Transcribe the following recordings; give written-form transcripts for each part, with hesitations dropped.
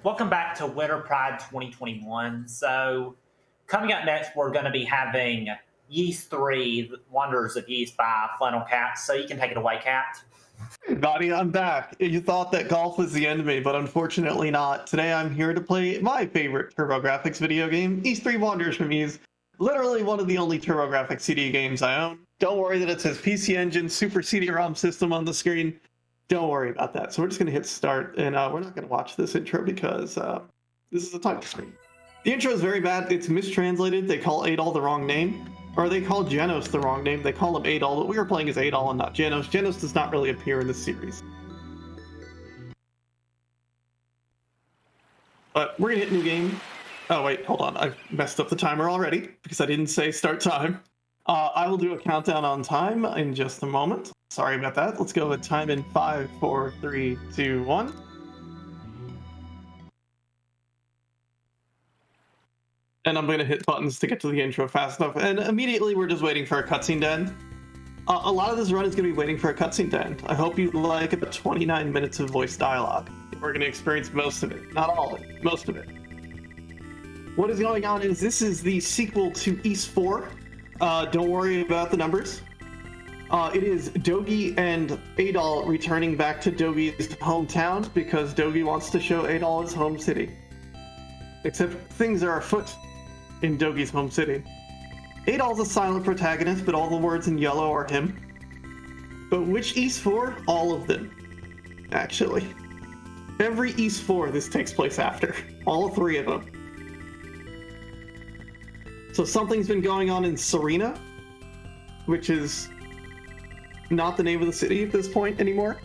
Welcome back to Winter Pride 2021. So, coming up next, we're going to be having Yeast 3, Wonders of Yeast by Flannelkat. So, you can take it away, Kat. Hey, buddy, I'm back. You thought that golf was the end of me, but unfortunately not. Today I'm here to play my favorite TurboGrafx video game, Yeast 3 Wonders from Yeast. Literally one of the only TurboGrafx CD games I own. Don't worry that it says PC Engine Super CD-ROM system on the screen. Don't worry about that. So we're just going to hit start, and we're not going to watch this intro because this is a title screen. The intro is very bad. It's mistranslated. They call Adol the wrong name, or they call Genos the wrong name. They call him Adol, but we were playing as Adol and not Genos. Genos does not really appear in this series. But we're going to hit new game. Oh, wait, hold on. I messed up the timer already because I didn't say start time. I will do a countdown on time in just a moment. Sorry about that. Let's go with time in 5, 4, 3, 2, 1. And I'm going to hit buttons to get to the intro fast enough. And immediately we're just waiting for a cutscene to end. A lot of this run is going to be waiting for a cutscene to end. I hope you like about 29 minutes of voice dialogue. We're going to experience most of it. Not all of it. Most of it. What is going on is this is the sequel to Yeast 4. Don't worry about the numbers. It is Dogi and Adol returning back to Dogi's hometown because Dogi wants to show Adol his home city. Except things are afoot in Dogi's home city. Adol's a silent protagonist, but all the words in yellow are him. But which Yeast 4? All of them, actually. Every Yeast 4 this takes place after. All 3 of them. So something's been going on in Serena, which is not the name of the city at this point anymore.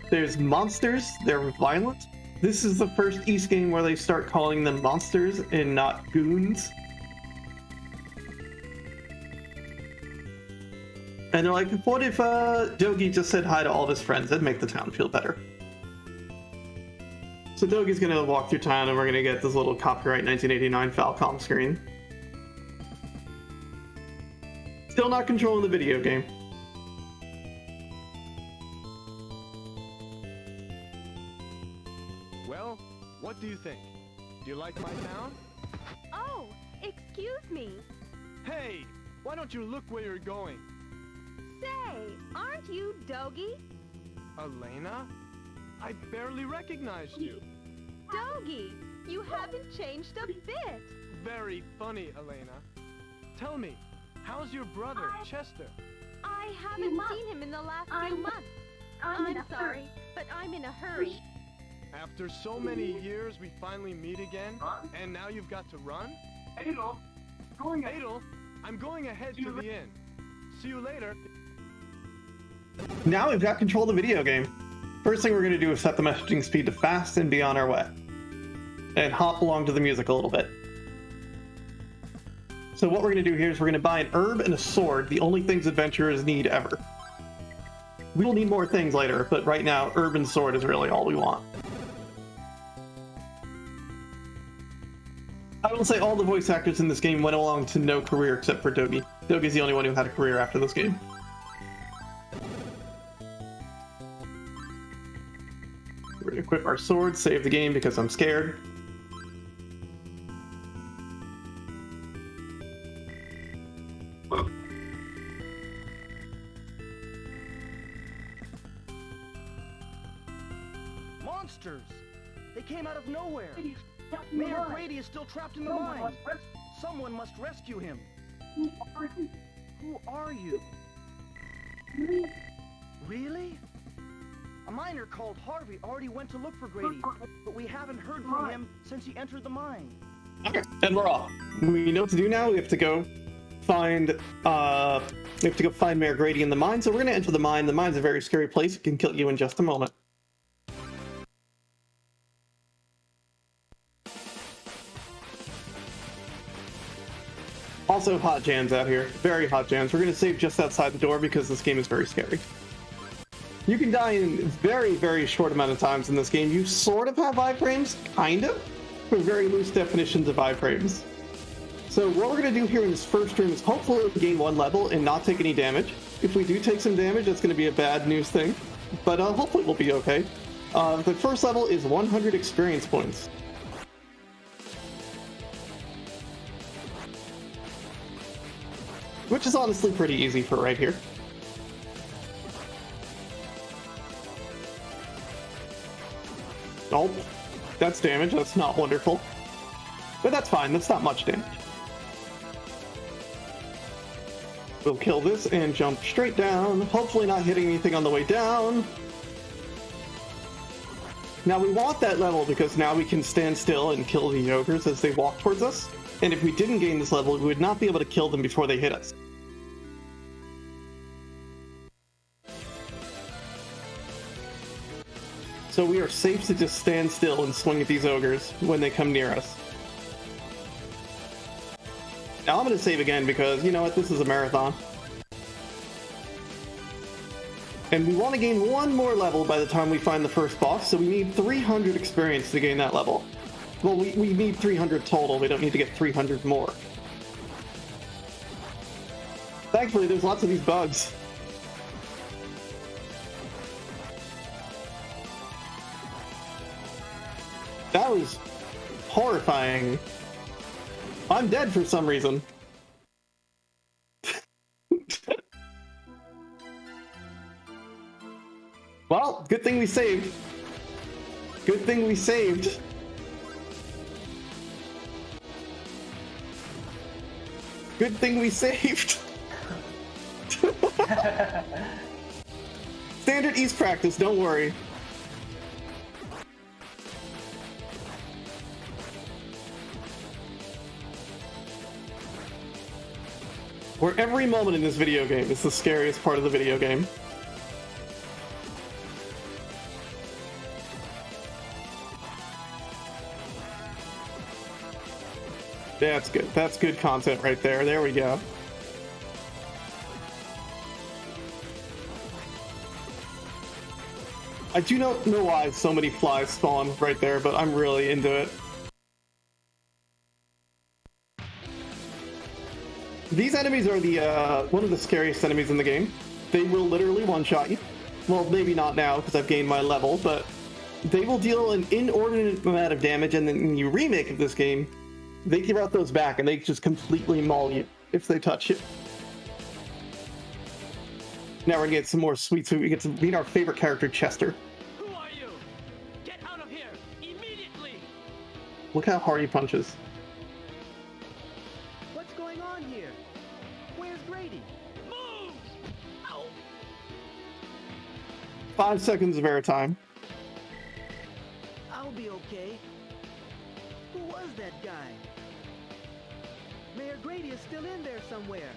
There's monsters, they're violent. This is the first Yeast game where they start calling them monsters and not goons. And they're like, what if Dogi just said hi to all of his friends? That'd make the town feel better. So Dogi's gonna walk through town and we're gonna get this little copyright 1989 Falcom screen. Still not controlling the video game. Well, what do you think? Do you like my town? Oh, excuse me. Hey, why don't you look where you're going? Say, aren't you Dogi? Elena? I barely recognized you. Dogi, you haven't changed a bit. Very funny, Elena. Tell me, how's your brother, Chester? I haven't seen him in the last few months. I'm sorry, but I'm in a hurry. After so many years, we finally meet again, and now you've got to run? Adol, I'm going ahead to the inn. See you later. Now we've got control of the video game. First thing we're going to do is set the messaging speed to fast and be on our way. And hop along to the music a little bit. So what we're going to do here is we're going to buy an herb and a sword, the only things adventurers need ever. We will need more things later, but right now, herb and sword is really all we want. I will say all the voice actors in this game went along to no career except for Dogi. Dogi's the only one who had a career after this game. We're going to equip our sword, save the game because I'm scared. Monsters! They came out of nowhere! Mayor Grady is still trapped in the mine! Someone must rescue him! Who are you? Really? A miner called Harvey already went to look for Grady, but we haven't heard from him since he entered the mine. Okay, and we're off. We know what to do now. We have to go find Mayor Grady in the mine. So we're gonna enter the mine. The mine's a very scary place. It can kill you in just a moment. Also hot jams out here. Very hot jams. We're gonna save just outside the door because this game is very scary. You can die in very, very short amount of times in this game. You sort of have iframes, kind of, but very loose definitions of iframes. So what we're going to do here in this first room is hopefully gain 1 level and not take any damage. If we do take some damage, that's going to be a bad news thing, but hopefully we'll be okay. The first level is 100 experience points. Which is honestly pretty easy for right here. Oh, that's damage. That's not wonderful. But that's fine. That's not much damage. We'll kill this and jump straight down. Hopefully not hitting anything on the way down. Now we want that level because now we can stand still and kill the ogres as they walk towards us. And if we didn't gain this level, we would not be able to kill them before they hit us. So we are safe to just stand still and swing at these ogres when they come near us. Now I'm going to save again because, you know what, this is a marathon. And we want to gain one more level by the time we find the first boss, so we need 300 experience to gain that level. Well, we need 300 total, we don't need to get 300 more. Thankfully, there's lots of these bugs. That was horrifying. I'm dead for some reason. Well, good thing we saved. Good thing we saved. Good thing we saved. Standard East practice, don't worry. Where every moment in this video game is the scariest part of the video game. That's good. That's good content right there. There we go. I do not know why so many flies spawn right there, but I'm really into it. These enemies are the one of the scariest enemies in the game. They will literally one-shot you. Well, maybe not now because I've gained my level, but they will deal an inordinate amount of damage, and then in the remake of this game, they give out those back and they just completely maul you if they touch you. Now we're gonna get some more sweet, so we get to meet our favorite character, Chester. Who are you? Get out of here immediately! Look how hard he punches. What's going on here? Where's Grady? Move! Ow! 5 seconds of airtime. I'll be okay. Who was that guy? Mayor Grady is still in there somewhere.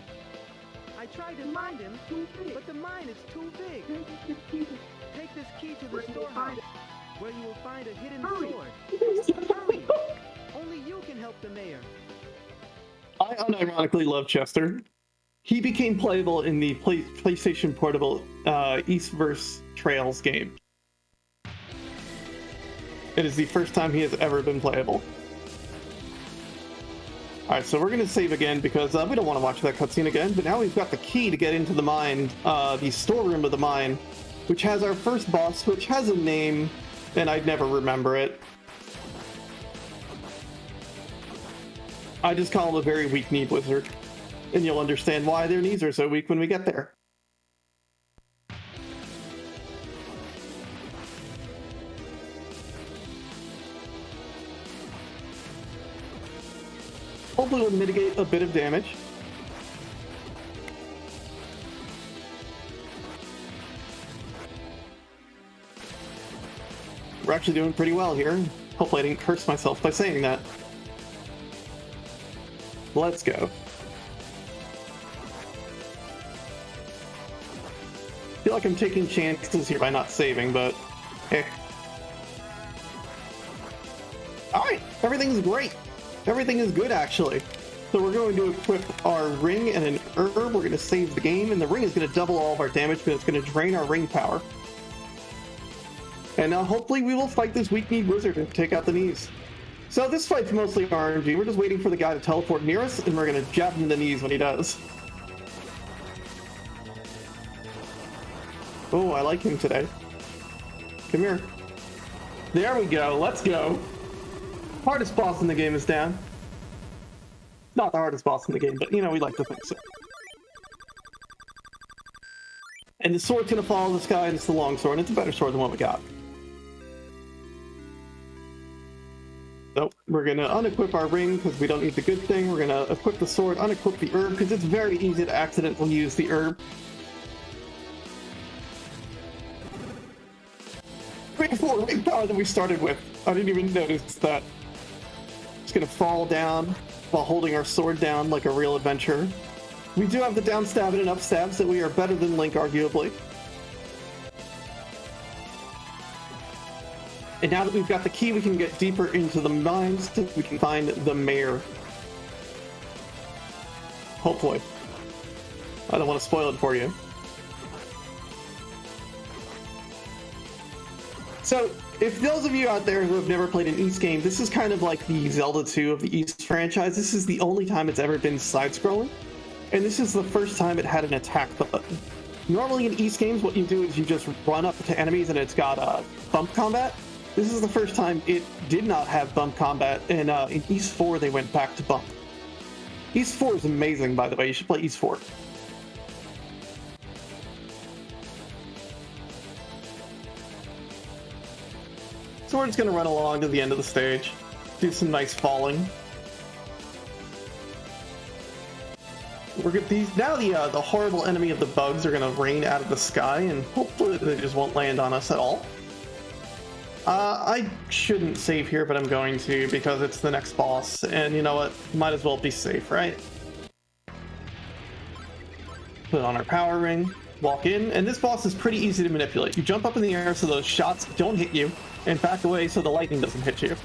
I tried to find him, but the mine is too big. Take this key to the storehouse, where you will find a hidden sword. Hurry! Only you can help the mayor. I unironically love Chester. He became playable in the PlayStation Portable East vs. Trails game. It is the first time he has ever been playable. Alright, so we're going to save again because we don't want to watch that cutscene again, but now we've got the key to get into the mine, the storeroom of the mine, which has our first boss, which has a name, and I'd never remember it. I just call him a very weak-kneed wizard, and you'll understand why their knees are so weak when we get there. Hopefully we'll mitigate a bit of damage. We're actually doing pretty well here. Hopefully I didn't curse myself by saying that. Let's go. I feel like I'm taking chances here by not saving, but heck. Alright, everything's great. Everything is good, actually. So we're going to equip our ring and an herb. We're going to save the game, and the ring is going to double all of our damage, but it's going to drain our ring power. And now hopefully we will fight this weak-kneed wizard and take out the knees. So this fight's mostly RNG. We're just waiting for the guy to teleport near us, and we're going to jab him in the knees when he does. Oh, I like him today. Come here. There we go. Let's go. Hardest boss in the game is down. Not the hardest boss in the game, but you know, we like to think so. And the sword's gonna follow this guy, and it's the long sword, and it's a better sword than what we got. So we're gonna unequip our ring because we don't need the good thing. We're gonna equip the sword, unequip the herb because it's very easy to accidentally use the herb. Ring 4, ring power that we started with. I didn't even notice that. Just gonna fall down while holding our sword down like a real adventurer. We do have the down stab and up stab, so we are better than Link, arguably. And now that we've got the key, we can get deeper into the mines, so we can find the mayor. Hopefully. I don't want to spoil it for you. So, if those of you out there who have never played an Ys game, this is kind of like the Zelda 2 of the Ys franchise. This is the only time it's ever been side-scrolling. And this is the first time it had an attack button. Normally in Ys games, what you do is you just run up to enemies and it's got bump combat. This is the first time it did not have bump combat, and in Ys 4 they went back to bump. Ys 4 is amazing, by the way. You should play Ys 4. So we're just going to run along to the end of the stage, do some nice falling. We're good. Now the horrible enemy of the bugs are going to rain out of the sky, and hopefully they just won't land on us at all. I shouldn't save here, but I'm going to because it's the next boss, and you know what? Might as well be safe, right? Put on our power ring, walk in, and this boss is pretty easy to manipulate. You jump up in the air so those shots don't hit you, and back away so the lightning doesn't hit you.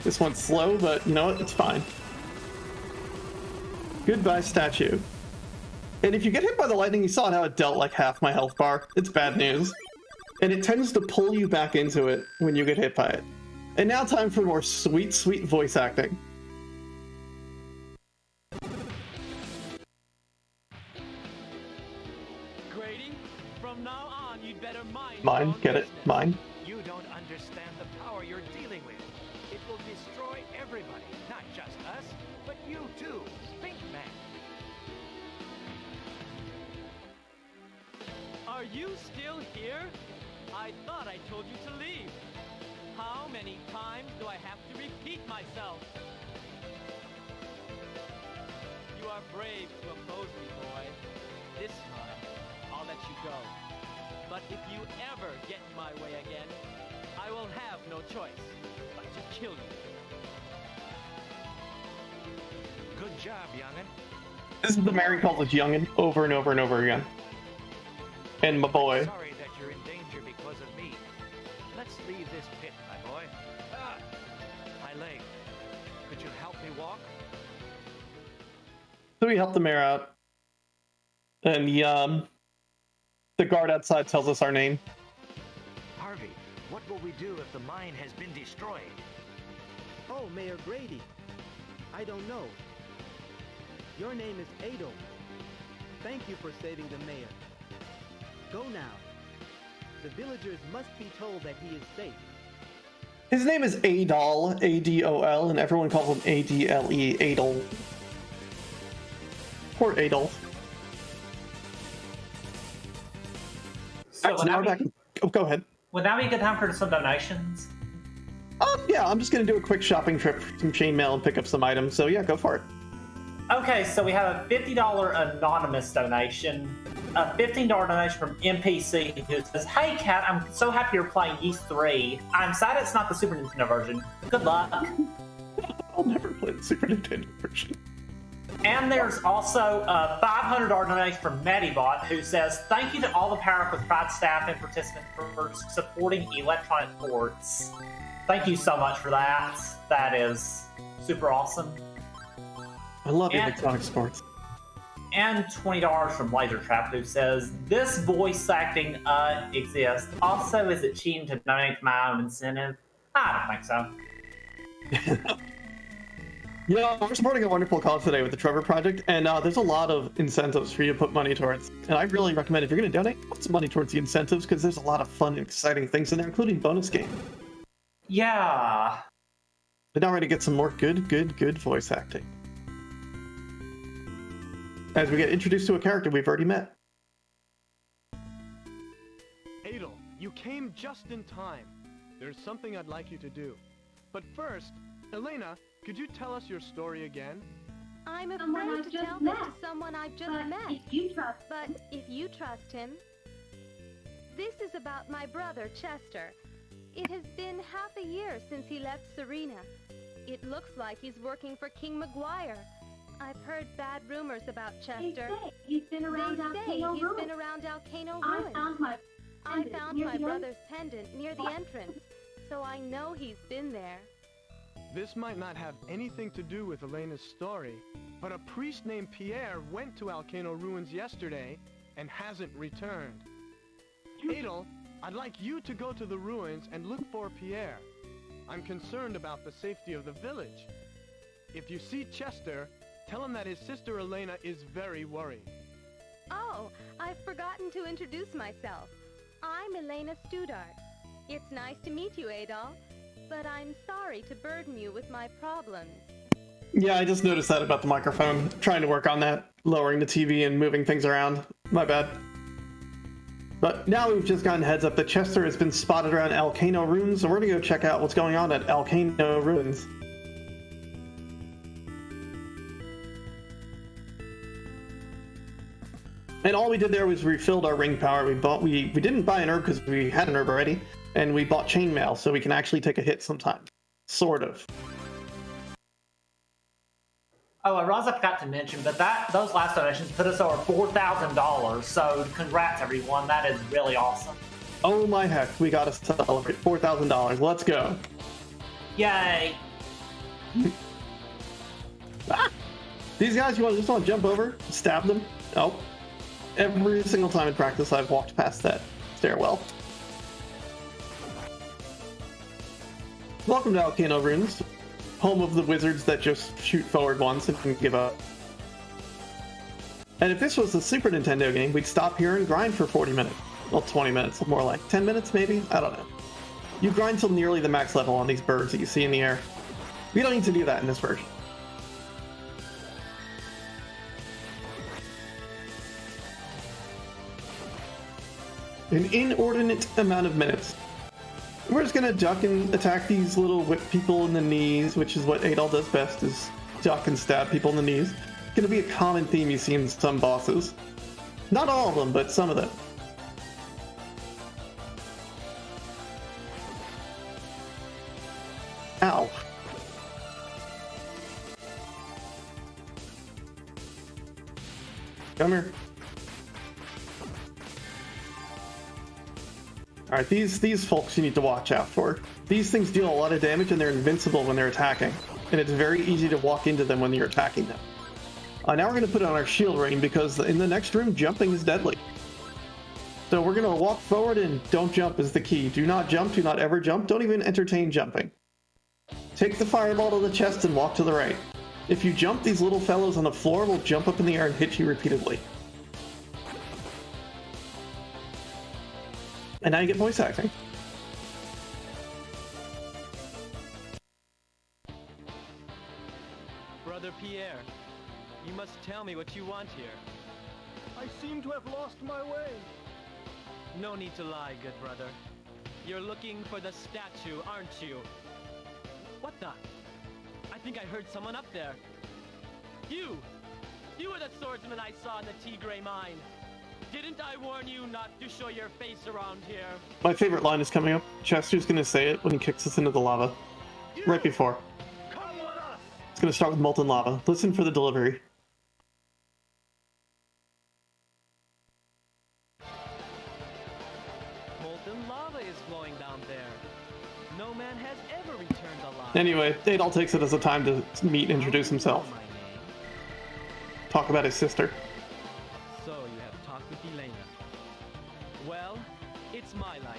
This one's slow, but you know what? It's fine. Goodbye, statue. And if you get hit by the lightning, you saw how it dealt like half my health bar. It's bad news. And it tends to pull you back into it when you get hit by it. And now time for more sweet, sweet voice acting. Grady, from now on, you'd better mind. Mine, get it? Mine. You don't understand the power you're dealing with. It will destroy everybody, not just us, but you too, Pink Man. Are you still here? I thought I told you to leave. How many times do I have to repeat myself? You are brave to oppose me, boy. This time, I'll let you go. But if you ever get in my way again, I will have no choice but to kill you. Good job, youngin'. This is the Mary calls us youngin' over and over and over again. And my boy. Sorry that you're in danger because of me. Let's leave this pit, my boy. Ah, my leg. Could you help me walk? So we help the mayor out. And the guard outside tells us our name. Harvey, what will we do if the mine has been destroyed? Oh, Mayor Grady. I don't know. Your name is Adol. Thank you for saving the mayor. Go now. The villagers must be told that he is safe. His name is Adol, A-D-O-L, and everyone calls him A-D-L-E, Adol. Poor Adol. So Now we're back. Oh, go ahead. would now be a good time for some donations? Yeah, I'm just gonna do a quick shopping trip for some chainmail and pick up some items, so yeah, go for it. Okay, so we have a $50 anonymous donation, a $15 donation from NPC who says, "Hey Kat, I'm so happy you're playing Ys 3. I'm sad it's not the Super Nintendo version. Good luck." I'll never play the Super Nintendo version. And there's also a $500 donation from Medibot who says, "Thank you to all the Power Up with Pride staff and participants for supporting electronic sports." Thank you so much for that. That is super awesome. I love electronic sports. And $20 from Laser Trap who says, "This voice acting exists. Also, is it cheating to donate to my own incentive?" I don't think so. Yeah, we're supporting a wonderful cause today with the Trevor Project, and there's a lot of incentives for you to put money towards. And I really recommend if you're going to donate, put some money towards the incentives because there's a lot of fun and exciting things in there, including bonus game. Yeah. But now we're going to get some more good voice acting. As we get introduced to a character we've already met. Adel, you came just in time. There's something I'd like you to do. But first, Elena, could you tell us your story again? I'm afraid to tell this to someone I've just met. But if you trust him... This is about my brother, Chester. It has been half a year since he left Serena. It looks like he's working for King McGuire. I've heard bad rumors about Chester. He's been around Alcano Ruins. I found my brother's pendant near the entrance, so I know he's been there. This might not have anything to do with Elena's story, but a priest named Pierre went to Alcano Ruins yesterday and hasn't returned. Adel, I'd like you to go to the ruins and look for Pierre. I'm concerned about the safety of the village. If you see Chester, tell him that his sister Elena is very worried. Oh, I've forgotten to introduce myself. I'm Elena Studart. It's nice to meet you, Adol. But I'm sorry to burden you with my problems. Yeah, I just noticed that about the microphone. Trying to work on that, lowering the TV and moving things around. My bad. But now we've just gotten heads up that Chester has been spotted around Alcano Ruins, so we're gonna go check out what's going on at Alcano Ruins. And all we did there was refilled our ring power. We didn't buy an herb because we had an herb already, and we bought chainmail so we can actually take a hit sometimes. Sort of. Oh, Raza forgot to mention, but those last donations put us over $4,000. So congrats, everyone. That is really awesome. Oh my heck, we got to celebrate $4,000. Let's go. Yay. These guys, you just want to jump over, stab them? Nope. Every single time in practice, I've walked past that stairwell. Welcome to Alcano Ruins, home of the wizards that just shoot forward once and can give up. And if this was a Super Nintendo game, we'd stop here and grind for 40 minutes. Well, 20 minutes, more like 10 minutes maybe? I don't know. You grind till nearly the max level on these birds that you see in the air. We don't need to do that in this version. An inordinate amount of minutes. We're just gonna duck and attack these little whip people in the knees, which is what Adol does best, is duck and stab people in the knees. It's gonna be a common theme you see in some bosses. Not all of them, but some of them. Ow. Come here. Alright, these folks you need to watch out for. These things deal a lot of damage and they're invincible when they're attacking. And it's very easy to walk into them when you're attacking them. Now we're going to put on our shield ring because in the next room, jumping is deadly. So we're going to walk forward and don't jump is the key. Do not jump, do not ever jump, don't even entertain jumping. Take the fireball to the chest and walk to the right. If you jump, these little fellows on the floor will jump up in the air and hit you repeatedly. And now you get voice acting. Brother Pierre, you must tell me what you want here. I seem to have lost my way. No need to lie, good brother. You're looking for the statue, aren't you? What the? I think I heard someone up there. You! You were the swordsman I saw in the Tigray mine. Didn't I warn you not to show your face around here? My favorite line is coming up. Chester's gonna say it when he kicks us into the lava. Right before. Come on us! It's gonna start with molten lava. Listen for the delivery. Molten lava is flowing down there. No man has ever returned alive. Anyway, Adol takes it as a time to meet and introduce himself. My name. Talk about his sister. So you have talked with Elena. Well, it's my life.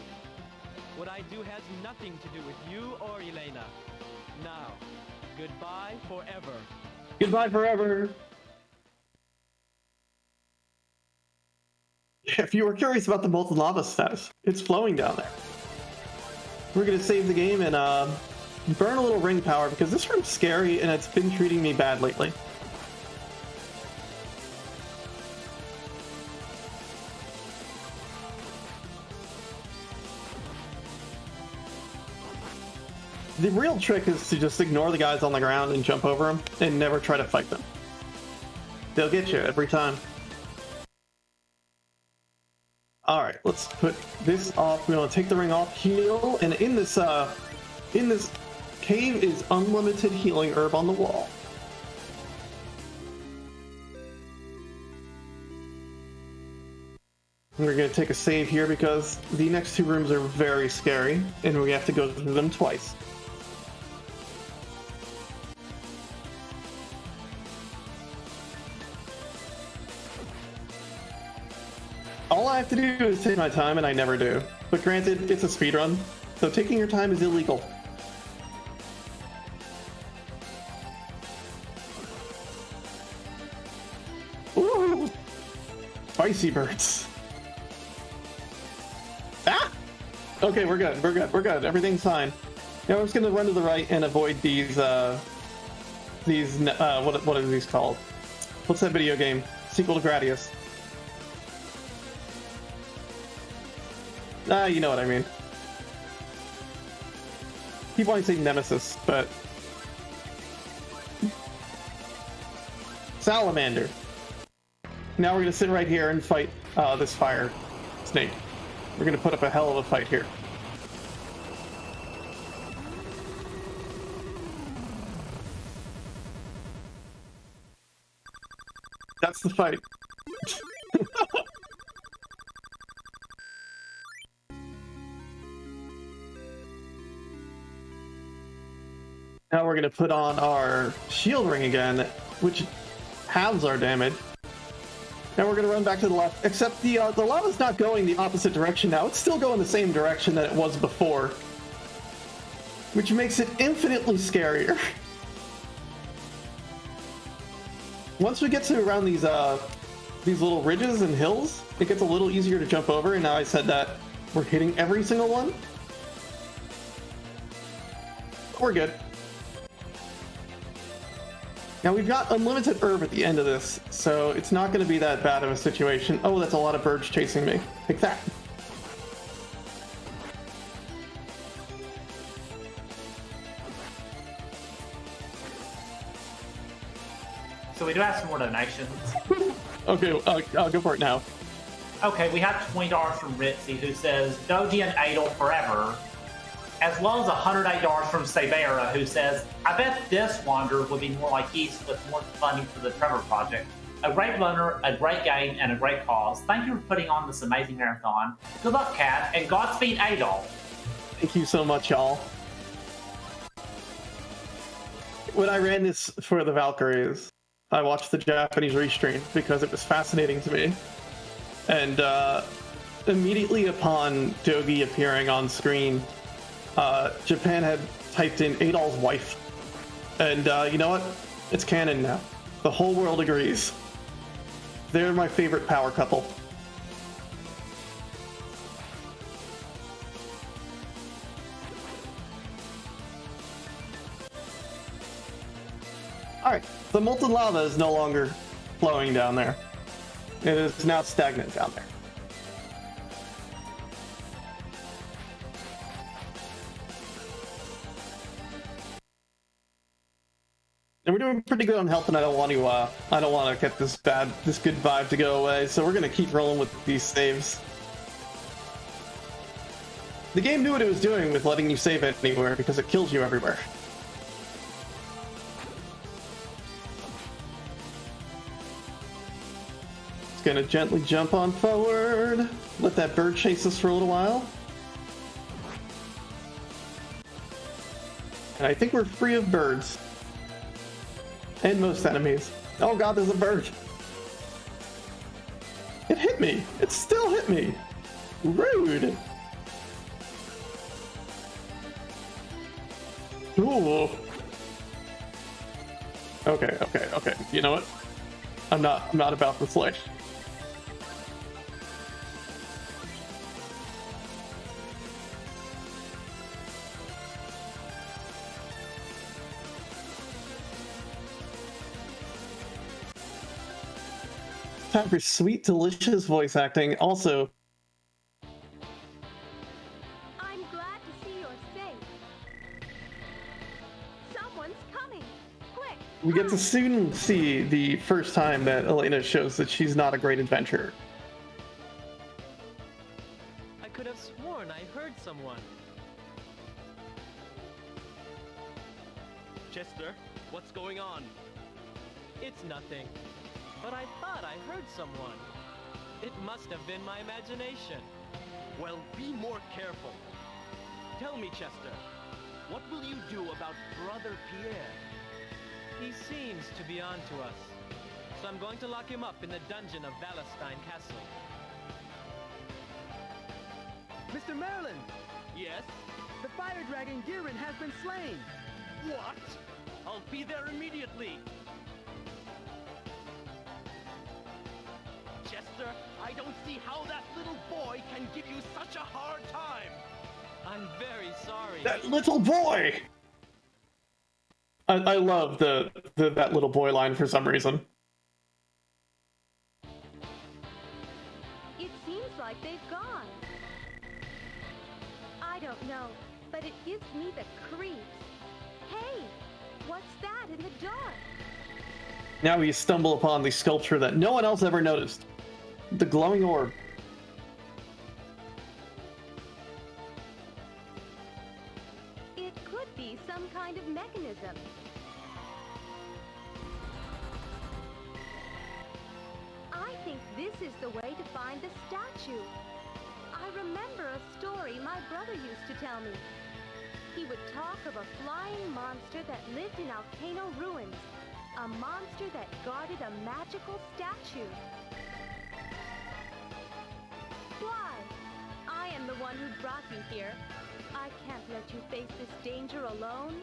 What I do has nothing to do with you or Elena. Now, Goodbye forever. Goodbye forever. If you were curious about the molten lava status, it's flowing down there. We're gonna save the game and burn a little ring power because this room's scary and it's been treating me bad lately. The real trick is to just ignore the guys on the ground and jump over them and never try to fight them. They'll get you every time. Alright, let's put this off. We're gonna take the ring off, heal, and in this cave is unlimited healing herb on the wall. We're gonna take a save here because the next two rooms are very scary, and we have to go through them twice. All I have to do is take my time, and I never do. But granted, it's a speedrun, so taking your time is illegal. Ooh! Spicy birds. Ah! Okay, we're good, we're good, we're good. Everything's fine. Now we're just gonna run to the right and avoid these, what are these called? What's that video game? Sequel to Gradius. You know what I mean. Keep wanting to say Nemesis, but... Salamander. Now we're gonna sit right here and fight this fire snake. We're gonna put up a hell of a fight here. That's the fight. Now we're gonna put on our shield ring again, which halves our damage. Now we're gonna run back to the left, except the lava's not going the opposite direction now. It's still going the same direction that it was before, which makes it infinitely scarier. Once we get to around these little ridges and hills, it gets a little easier to jump over, and now I said that we're hitting every single one. We're good. Now we've got unlimited herb at the end of this, so it's not going to be that bad of a situation. Oh, that's a lot of birds chasing me. Take that. So we do have some more donations. Okay, I'll go for it now. Okay, we have $20 from Ritzy, who says, Doji and Adel forever. As well as $108 from Sabera, who says, I bet this Wander would be more like East with more funding for the Trevor Project. A great runner, a great game, and a great cause. Thank you for putting on this amazing marathon. Good luck, Kat, and Godspeed, Adol. Thank you so much, y'all. When I ran this for the Valkyries, I watched the Japanese restream because it was fascinating to me. And immediately upon Dogi appearing on screen, Japan had typed in Adol's wife. And you know what? It's canon now. The whole world agrees. They're my favorite power couple. Alright, the molten lava is no longer flowing down there. It is now stagnant down there. And we're doing pretty good on health, and I don't want to get this good vibe to go away. So we're gonna keep rolling with these saves. The game knew what it was doing with letting you save it anywhere because it kills you everywhere. It's gonna gently jump on forward. Let that bird chase us for a little while. And I think we're free of birds. And most enemies. Oh god, there's a bird. It hit me. It still hit me. Rude. Ooh. Okay. You know what? I'm not about this life. Time for sweet, delicious voice acting. Also, I'm glad to see you're safe. Someone's coming. Quick! we get to soon see the first time that Elena shows that she's not a great adventurer. I could have sworn I heard someone. Chester, what's going on? It's nothing. But I thought I heard someone. It must have been my imagination. Well, be more careful. Tell me, Chester, what will you do about Brother Pierre? He seems to be on to us. So I'm going to lock him up in the dungeon of Valestein Castle. Mr. Merlin, Yes? the fire dragon Girin has been slain. What? I'll be there immediately. Chester, I don't see how that little boy can give you such a hard time. I'm very sorry. That little boy! I love the that little boy line for some reason. It seems like they've gone. I don't know, but it gives me the creeps. Hey, what's that in the dark? Now we stumble upon the sculpture that no one else ever noticed. The glowing orb. It could be some kind of mechanism. I think this is the way to find the statue. I remember a story my brother used to tell me. He would talk of a flying monster that lived in Alcano ruins. A monster that guarded a magical statue. Why? I am the one who brought you here. I can't let you face this danger alone.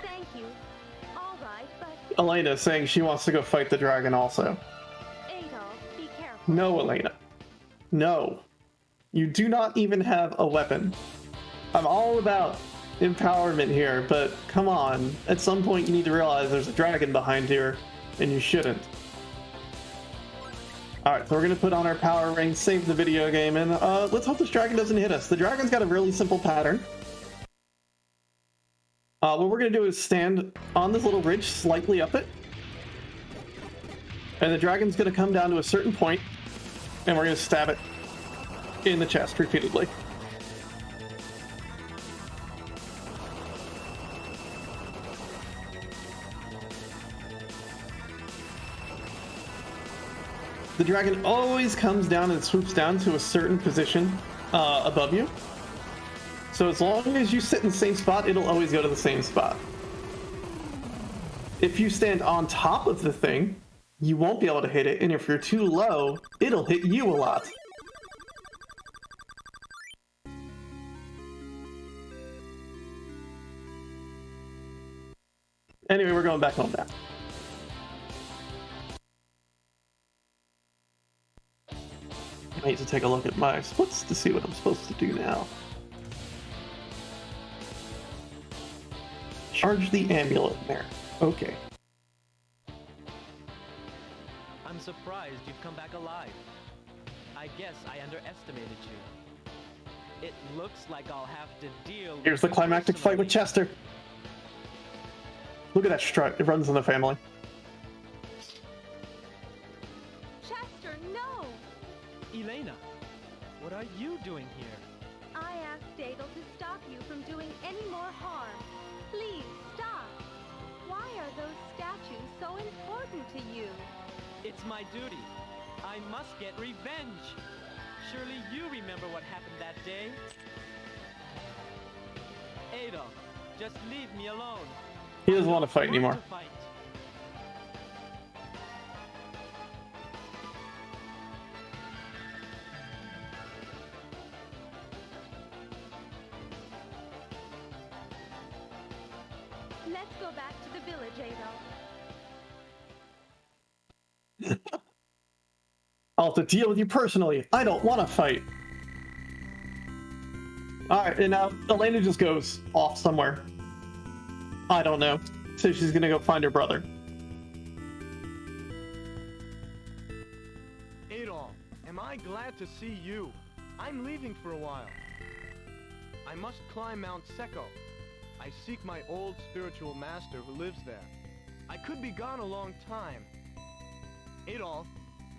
Thank you. All right, but Elena saying she wants to go fight the dragon also. Adolf, be careful. No, Elena. No. You do not even have a weapon. I'm all about empowerment here, but come on. At some point you need to realize there's a dragon behind here, and you shouldn't. Alright, so we're gonna put on our power ring, save the video game, and let's hope this dragon doesn't hit us. The dragon's got a really simple pattern. What we're gonna do is stand on this little ridge, slightly up it. And the dragon's gonna come down to a certain point, and we're gonna stab it in the chest repeatedly. The dragon always comes down and swoops down to a certain position above you. So as long as you sit in the same spot, it'll always go to the same spot. If you stand on top of the thing, you won't be able to hit it, and if you're too low, it'll hit you a lot. Anyway, we're going back home now. I need to take a look at my splits to see what I'm supposed to do now. Charge the amulet there. Okay. I'm surprised you've come back alive. I guess I underestimated you. It looks like I'll have to deal Here's the with climactic fight with Chester. Look at that strut. It runs in the family. Chester, no! Elena, what are you doing here? I asked Adel to stop you from doing any more harm. Please, stop. Why are those statues so important to you? It's my duty. I must get revenge. Surely you remember what happened that day? Adel, just leave me alone. He doesn't want to fight I don't anymore. want to fight. to the village, Adolf. I'll have to deal with you personally. I don't want to fight. Alright, and now Elena just goes off somewhere. I don't know. So she's gonna go find her brother. Adolf, am I glad to see you? I'm leaving for a while. I must climb Mount Secco. I seek my old spiritual master who lives there. I could be gone a long time. Adolf,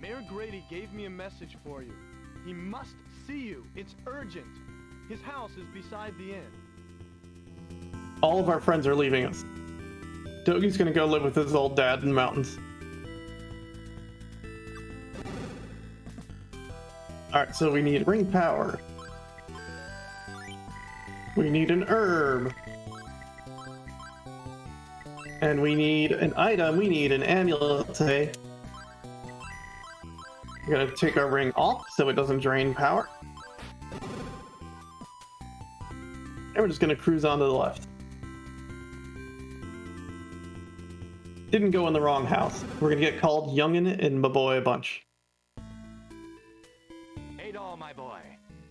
Mayor Grady gave me a message for you. He must see you. It's urgent. His house is beside the inn. All of our friends are leaving us. Dogi's gonna go live with his old dad in the mountains. Alright, so we need ring power. We need an herb. And we need an item. We need an amulet today. We're gonna take our ring off so it doesn't drain power. And we're just gonna cruise on to the left. Didn't go in the wrong house. We're gonna get called Youngin and Maboy a bunch. Adol, my boy,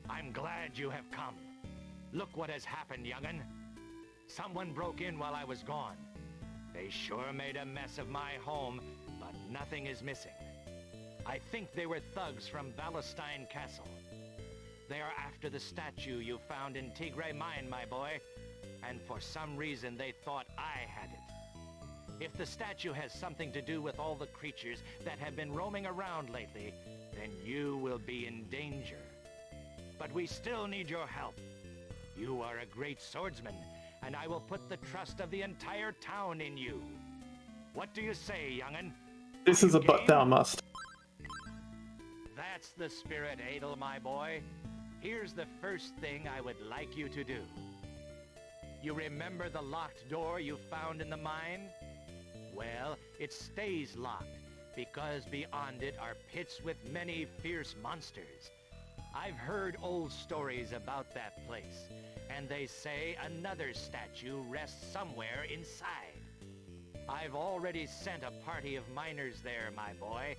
I'm glad you have come. Look what has happened, young'un. Someone broke in while I was gone. They sure made a mess of my home, but nothing is missing. I think they were thugs from Valestein Castle. They are after the statue you found in Tigray Mine, my boy, and for some reason they thought I had it. If the statue has something to do with all the creatures that have been roaming around lately, then you will be in danger. But we still need your help. You are a great swordsman, and I will put the trust of the entire town in you. What do you say, young'un? This is a butt down must. That's the spirit, Adel, my boy. Here's the first thing I would like you to do. You remember the locked door you found in the mine? Well, it stays locked, because beyond it are pits with many fierce monsters. I've heard old stories about that place, and they say another statue rests somewhere inside. I've already sent a party of miners there, my boy,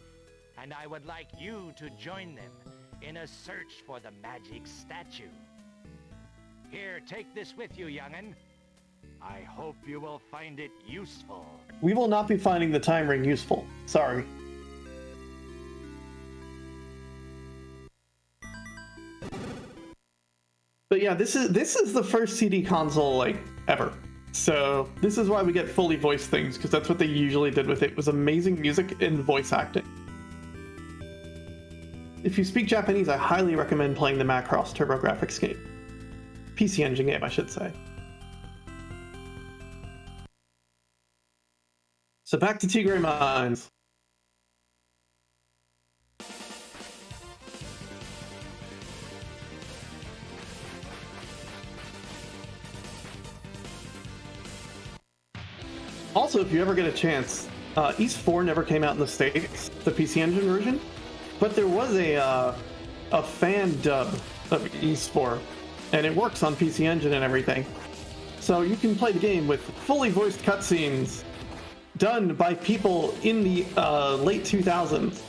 and I would like you to join them in a search for the magic statue. Here, take this with you, young'un. I hope you will find it useful. We will not be finding the time ring useful. Sorry. But yeah, this is the first CD console like ever. So this is why we get fully voiced things, because that's what they usually did with it, was amazing music and voice acting. If you speak Japanese, I highly recommend playing the Macross TurboGrafx game. PC Engine game, I should say. So back to Tigray Mines. Also, if you ever get a chance, East 4 never came out in the States, the PC Engine version, but there was a fan dub of East 4, and it works on PC Engine and everything. So you can play the game with fully voiced cutscenes done by people in the late 2000s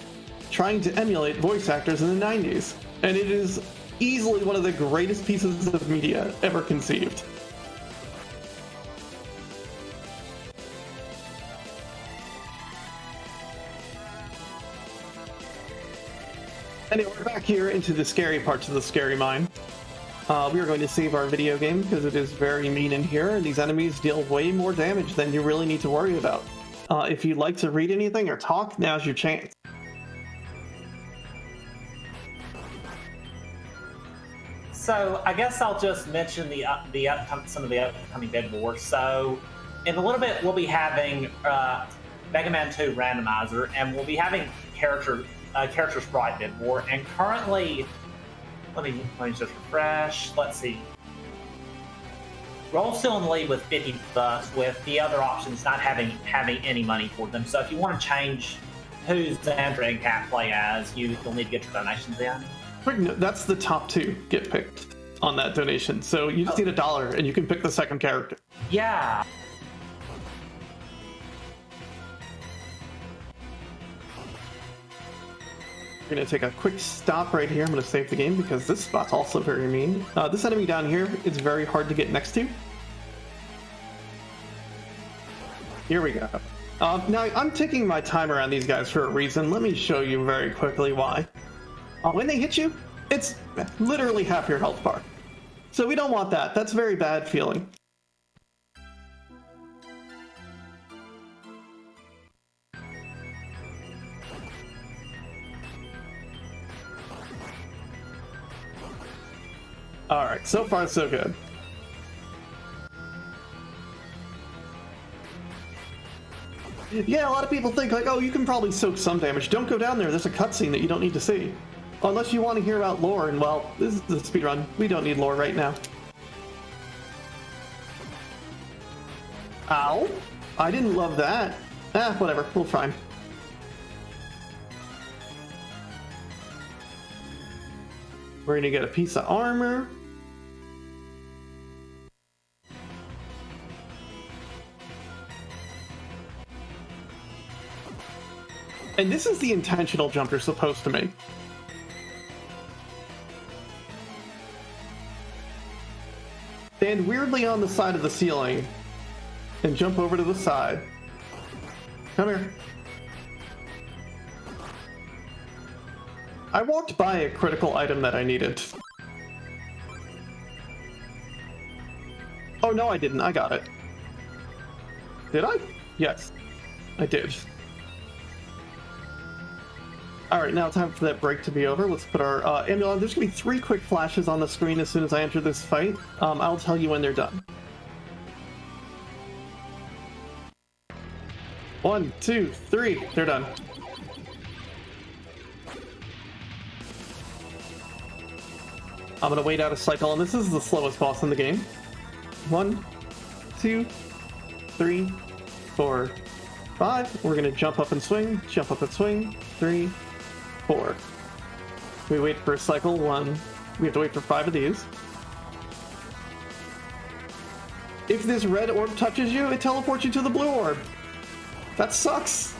trying to emulate voice actors in the 90s. And it is easily one of the greatest pieces of media ever conceived. Anyway, we're back here into the scary parts of the scary mine. We are going to save our video game because it is very mean in here, and these enemies deal way more damage than you really need to worry about. If you'd like to read anything or talk, now's your chance. So I guess I'll just mention some of the upcoming bid wars. So in a little bit, we'll be having Mega Man 2 Randomizer, and we'll be having character sprite bid war. And currently, let me just refresh. Let's see. Roll's still in the lead with 50 bucks, with the other options not having any money for them. So if you want to change who's Xandra and Cat play as, you'll need to get your donations in. That's the top two get picked on that donation. So you just need $1 and you can pick the second character. Yeah. We're going to take a quick stop right here. I'm going to save the game because this spot's also very mean. This enemy down here is very hard to get next to. Here we go. Now, I'm taking my time around these guys for a reason. Let me show you very quickly why. When they hit you, it's literally half your health bar. So we don't want that. That's a very bad feeling. Alright, so far so good. Yeah, a lot of people think like, oh, you can probably soak some damage. Don't go down there. There's a cutscene that you don't need to see. Unless you want to hear about lore, and well, this is the speedrun. We don't need lore right now. Ow! I didn't love that. Whatever. We'll try. We're gonna get a piece of armor. And this is the intentional jump you're supposed to make. Stand weirdly on the side of the ceiling and jump over to the side. Come here. I walked by a critical item that I needed. Oh, no, I didn't. I got it. Did I? Yes, I did. Alright, now time for that break to be over. Let's put our amulet on. There's going to be 3 quick flashes on the screen as soon as I enter this fight. I'll tell you when they're done. 1, 2, 3. They're done. I'm going to wait out a cycle, and this is the slowest boss in the game. 1, 2, 3, 4, 5. We're going to jump up and swing, jump up and swing. 3, 4. We wait for a cycle. 1. We have to wait for 5 of these. If this red orb touches you, it teleports you to the blue orb. That sucks.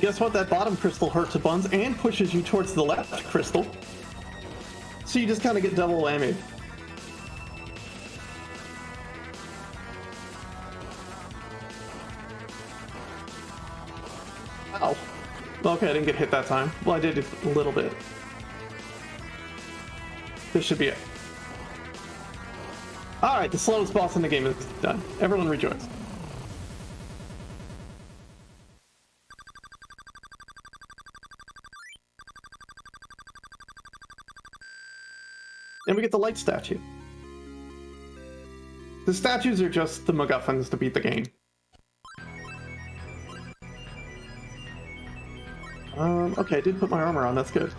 Guess what? That bottom crystal hurts a bunch and pushes you towards the left crystal. So you just kind of get double whammy. Ow. Okay, I didn't get hit that time. Well, I did a little bit. This should be it. Alright, the slowest boss in the game is done. Everyone rejoice. And we get the light statue. The statues are just the MacGuffins to beat the game. Okay, I did put my armor on, that's good.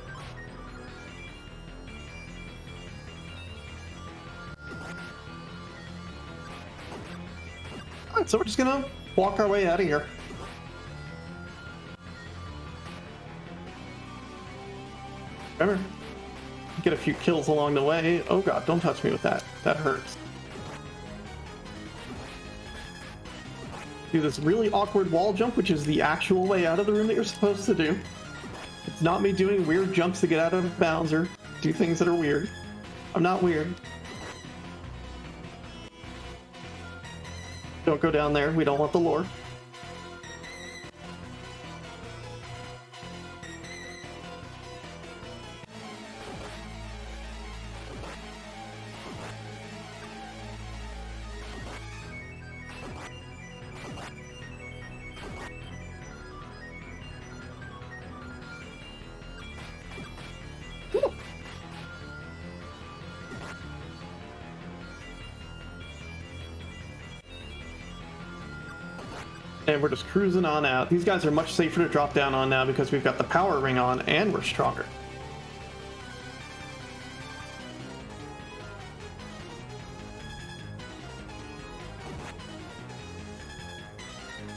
Alright, so we're just gonna walk our way out of here. Remember, get a few kills along the way. Oh god, don't touch me with that. That hurts. Do this really awkward wall jump, which is the actual way out of the room that you're supposed to do. It's not me doing weird jumps to get out of bounds or do things that are weird. I'm not weird. Don't go down there. We don't want the lore. And we're just cruising on out. These guys are much safer to drop down on now because we've got the power ring on and we're stronger.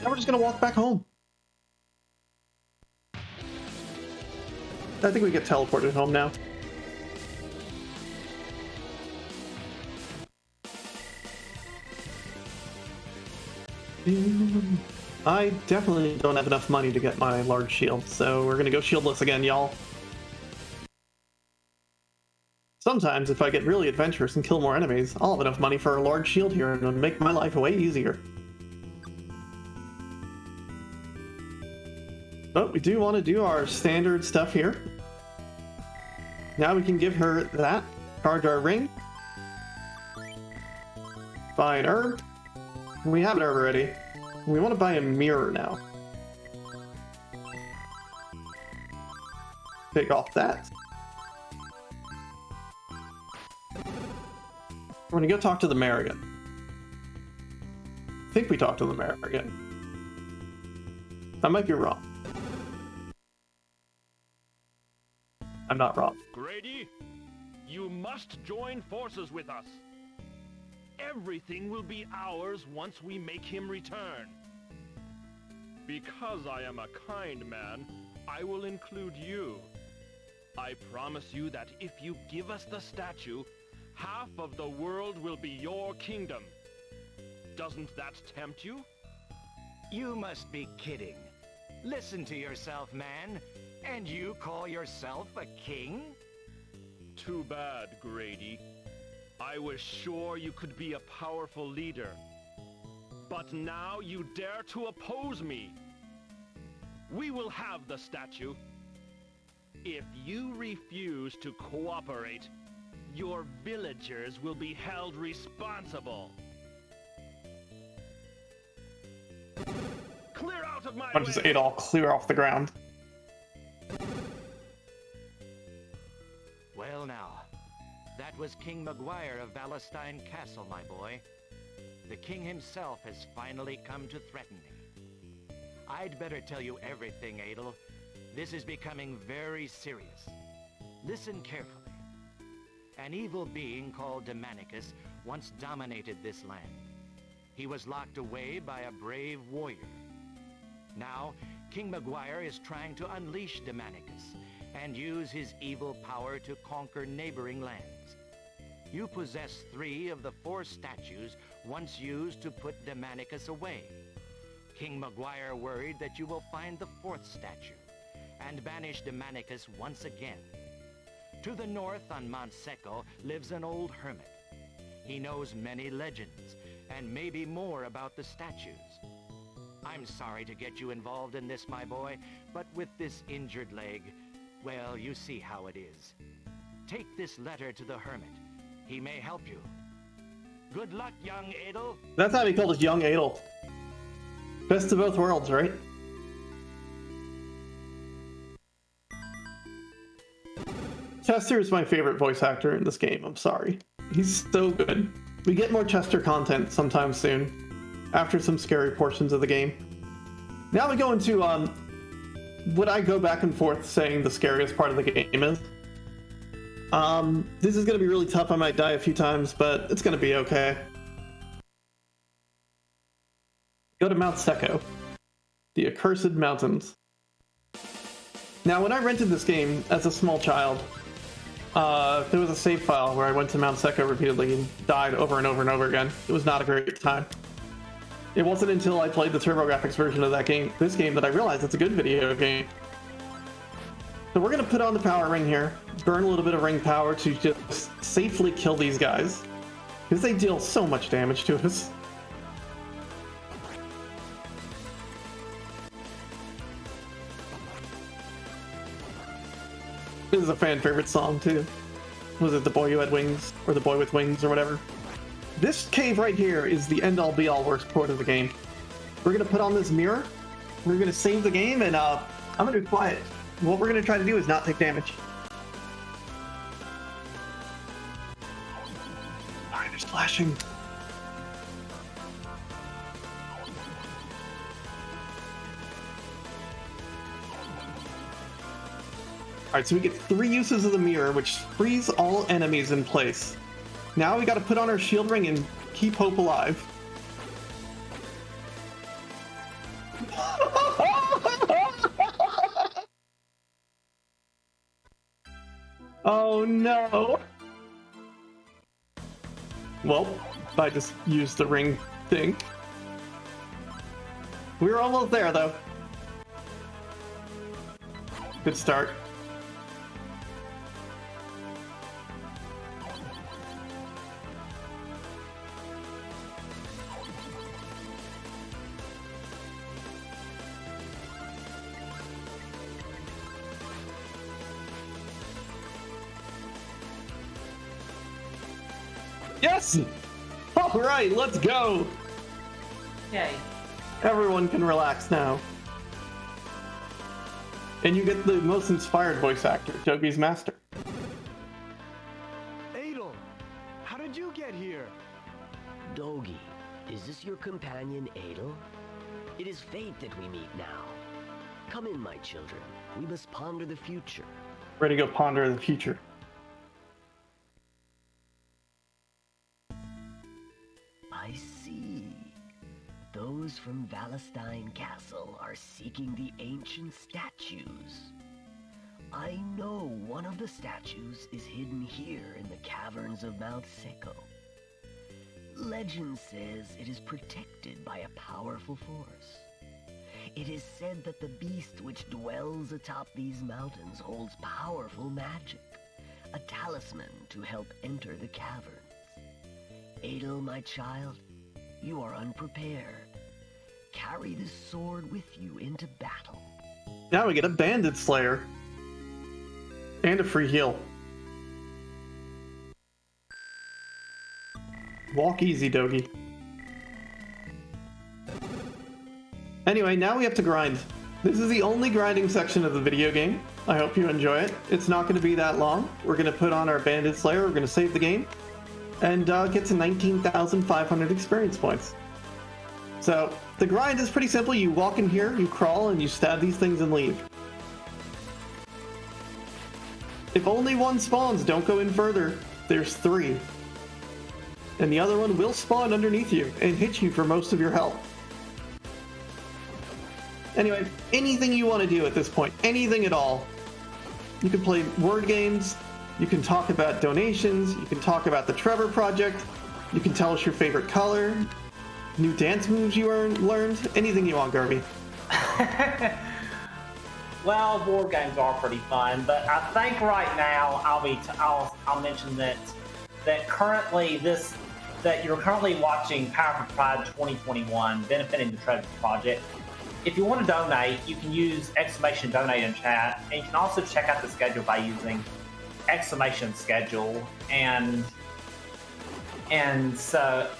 Now we're just gonna walk back home. I think we get teleported home now. I definitely don't have enough money to get my large shield, so we're gonna go shieldless again, y'all. Sometimes, if I get really adventurous and kill more enemies, I'll have enough money for a large shield here and it'll make my life way easier. But we do want to do our standard stuff here. Now we can give her that, charge our ring, buy an herb. We have an herb already. We want to buy a mirror now. Take off that. We're gonna go talk to the mayor again. I think we talked to the mayor again. I might be wrong. I'm not wrong. Grady, you must join forces with us. Everything will be ours once we make him return. Because I am a kind man, I will include you. I promise you that if you give us the statue, half of the world will be your kingdom. Doesn't that tempt you? You must be kidding. Listen to yourself, man. And you call yourself a king? Too bad, Grady. I was sure you could be a powerful leader. But now you dare to oppose me. We will have the statue. If you refuse to cooperate, your villagers will be held responsible. Clear out of my I just way! ate all clear off the ground. Well now, that was King Maguire of Valestein Castle, my boy. The king himself has finally come to threaten me. I'd better tell you everything, Adel. This is becoming very serious. Listen carefully. An evil being called Demonicus once dominated this land. He was locked away by a brave warrior. Now, King Maguire is trying to unleash Demonicus and use his evil power to conquer neighboring lands. You possess 3 of the 4 statues once used to put Demonicus away. King Maguire worried that you will find the 4th statue and banish Demonicus once again. To the north on Mount Secco lives an old hermit. He knows many legends and maybe more about the statues. I'm sorry to get you involved in this, my boy, but with this injured leg, well, you see how it is. Take this letter to the hermit. He may help you. Good luck, young Adel. That's how he called us young Adel. Best of both worlds, right? Chester is my favorite voice actor in this game, I'm sorry. He's so good. We get more Chester content sometime soon, after some scary portions of the game. Now we go into, what I go back and forth saying the scariest part of the game is. This is gonna be really tough, I might die a few times, but it's gonna be okay. Go to Mount Secco, the accursed mountains. Now, when I rented this game as a small child, there was a save file where I went to Mount Secco repeatedly and died over and over and over again. It was not a great time. It wasn't until I played the TurboGrafx version of this game that I realized it's a good video game. So we're gonna put on the power ring here, burn a little bit of ring power to just safely kill these guys, because they deal so much damage to us. This is a fan favorite song too. Was it The Boy Who Had Wings, or The Boy with Wings, or whatever? This cave right here is the end-all be-all worst part of the game. We're gonna put on this mirror, we're gonna save the game, and I'm gonna be quiet. What we're gonna try to do is not take damage. Alright, there's flashing. Alright, so we get 3 uses of the mirror, which frees all enemies in place. Now we gotta put on our shield ring and keep hope alive. Oh no! Well, I just used the ring thing. We were almost there, though. Good start. Yes! All right, let's go! Yay. Everyone can relax now. And you get the most inspired voice actor, Toge's master. Adel, how did you get here? Dogi, is this your companion, Adel? It is fate that we meet now. Come in, my children. We must ponder the future. Ready to go ponder the future. I see. Those from Valestein Castle are seeking the ancient statues. I know one of the statues is hidden here in the caverns of Mount Seco. Legend says it is protected by a powerful force. It is said that the beast which dwells atop these mountains holds powerful magic, a talisman to help enter the caverns. Adel, my child, you are unprepared. Carry this sword with you into battle. Now we get a Bandit Slayer. And a free heal. Walk easy, Dogi. Anyway, now we have to grind. This is the only grinding section of the video game. I hope you enjoy it. It's not going to be that long. We're going to put on our Bandit Slayer, we're going to save the game, and get to 19,500 experience points. So, the grind is pretty simple. You walk in here, you crawl, and you stab these things and leave. If only one spawns, don't go in further. There's 3. And the other one will spawn underneath you and hit you for most of your health. Anyway, anything you want to do at this point, anything at all. You can play word games, you can talk about donations, you can talk about the Trevor Project, you can tell us your favorite color, new dance moves you learned, anything you want, Garby. Well, board games are pretty fun, but I think right now I'll mention that currently that you're currently watching Power for Pride 2021 benefiting the Trevor Project. If you want to donate, you can use !donate in chat, and you can also check out the schedule by using !schedule, and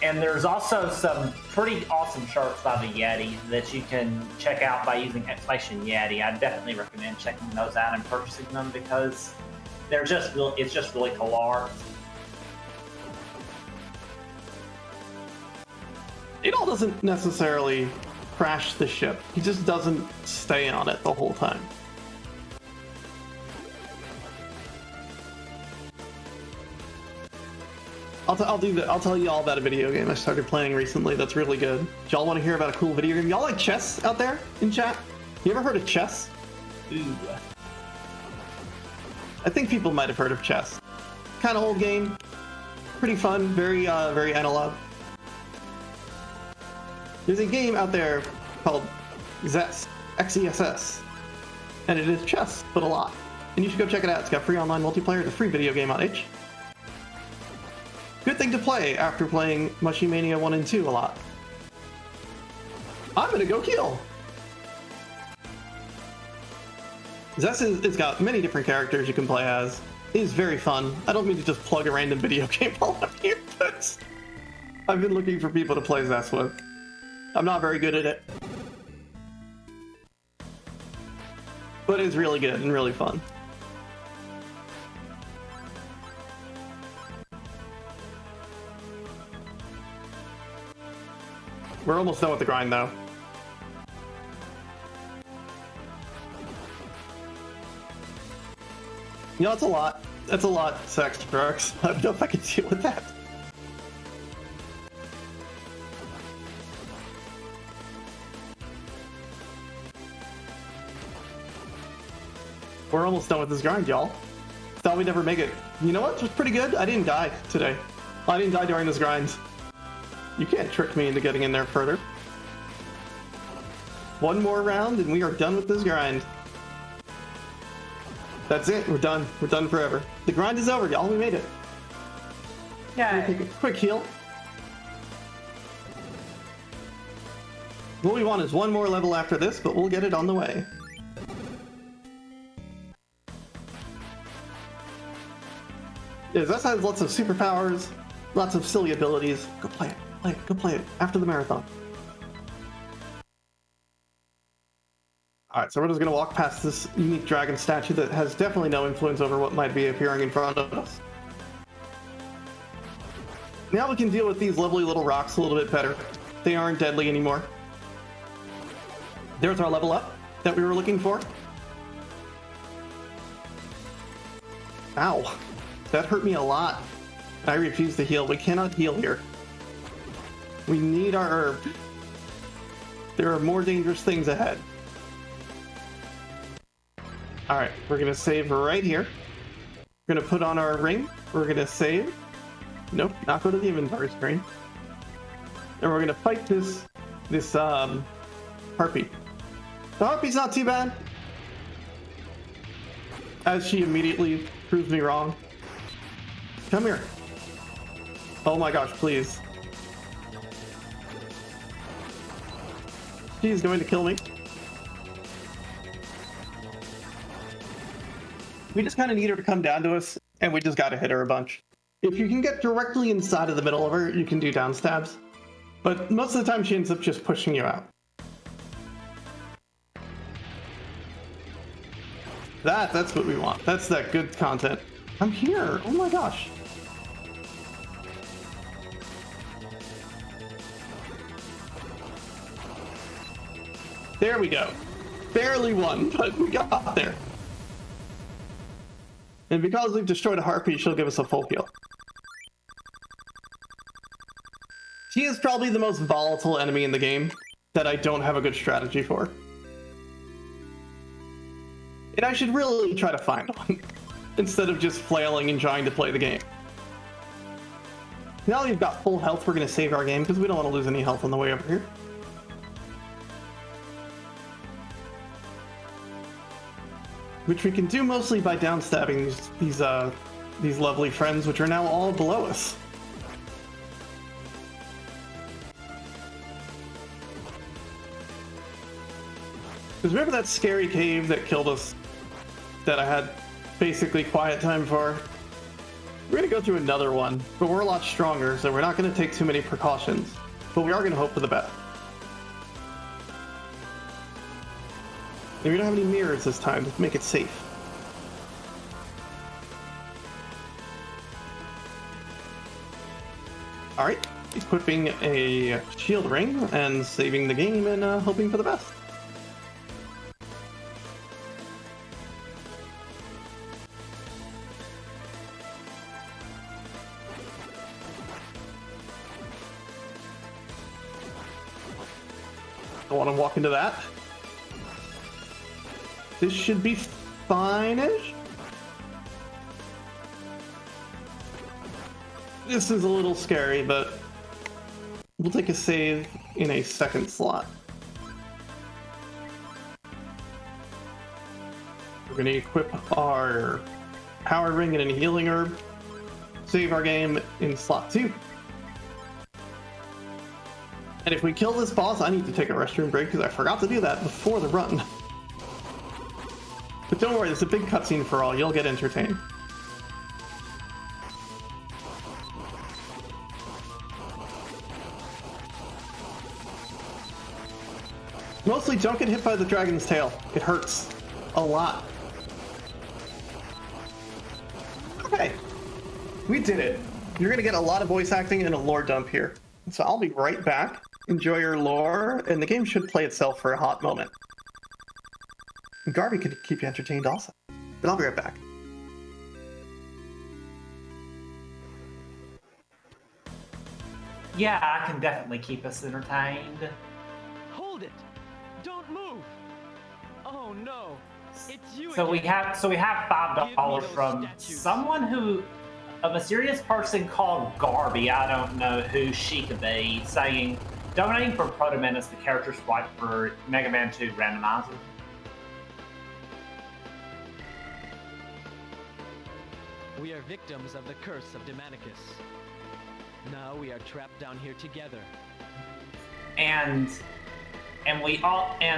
there's also some pretty awesome shirts by the Yeti that you can check out by using !Yeti. I definitely recommend checking those out and purchasing them because it's just really cool art. It all doesn't necessarily crash the ship. He just doesn't stay on it the whole time. I'll tell you all about a video game I started playing recently that's really good. Do y'all want to hear about a cool video game? Y'all like chess out there in chat? You ever heard of chess? Ooh. I think people might have heard of chess. Kind of old game. Pretty fun. Very analog. There's a game out there called Xess, Xess, and it is chess, but a lot. And you should go check it out. It's got free online multiplayer. It's a free video game on itch. Good thing to play after playing Mushy Mania 1 and 2 a lot. I'm gonna go kill! Xess it's got many different characters you can play as. It is very fun. I don't mean to just plug a random video game while I'm here, but I've been looking for people to play Xess with. I'm not very good at it. But it's really good and really fun. We're almost done with the grind, though. You know, that's a lot. That's a lot, Sex Drugs. I don't know if I can deal with that. We're almost done with this grind, y'all. thought we'd never make it. You know what? It was pretty good. I didn't die today. I didn't die during this grind. You can't trick me into getting in there further. One more round and we are done with this grind. That's it. We're done. We're done forever. The grind is over, y'all. We made it. Yeah. Take a quick heal. What we want is one more level after this, but we'll get it on the way. Yeah, Zess has lots of superpowers, lots of silly abilities. Go play it. Play it. Go play it after the marathon. Alright, so we're just going to walk past this unique dragon statue that has definitely no influence over what might be appearing in front of us. Now we can deal with these lovely little rocks a little bit better. They aren't deadly anymore. There's our level up that we were looking for. Ow. That hurt me a lot. I refuse to heal. We cannot heal here. We need our herb. There are more dangerous things ahead. Alright, we're going to save right here. We're going to put on our ring. We're going to save. Nope, not go to the inventory screen. And we're going to fight this harpy. The harpy's not too bad. As she immediately proves me wrong. Come here. Oh my gosh, please. She's going to kill me. We just kind of need her to come down to us, and we just got to hit her a bunch. If you can get directly inside of the middle of her, you can do down stabs. But most of the time, she ends up just pushing you out. That's what we want. That's that good content. I'm here. Oh my gosh. There we go. Barely won, but we got there. And because we've destroyed a harpy, she'll give us a full heal. She is probably the most volatile enemy in the game that I don't have a good strategy for. And I should really try to find one, instead of just flailing and trying to play the game. Now that we've got full health, we're going to save our game, because we don't want to lose any health on the way over here. Which we can do mostly by downstabbing these lovely friends, which are now all below us. Because remember that scary cave that killed us, that I had basically quiet time for? We're going to go through another one, but we're a lot stronger, so we're not going to take too many precautions. But we are going to hope for the best. And we don't have any mirrors this time to make it safe. Alright, equipping a shield ring and saving the game and hoping for the best. I want to walk into that. This should be fine-ish. This is a little scary, but we'll take a save in a second slot. We're going to equip our power ring and a healing herb. Save our game in slot 2. And if we kill this boss, I need to take a restroom break because I forgot to do that before the run. But don't worry, there's a big cutscene for all. You'll get entertained. Mostly don't get hit by the dragon's tail. It hurts a lot. Okay, we did it. You're gonna get a lot of voice acting and a lore dump here. So I'll be right back. Enjoy your lore, and the game should play itself for a hot moment. Garby could keep you entertained also. But I'll be right back. Yeah, I can definitely keep us entertained. Hold it! Don't move! Oh no! It's you So we again. have $5 from someone who, a mysterious person called Garby. I don't know who she could be, saying donating for Proto Menace, the character swipe for Mega Man 2 randomizer. We are victims of the curse of Demonicus. Now we are trapped down here together. And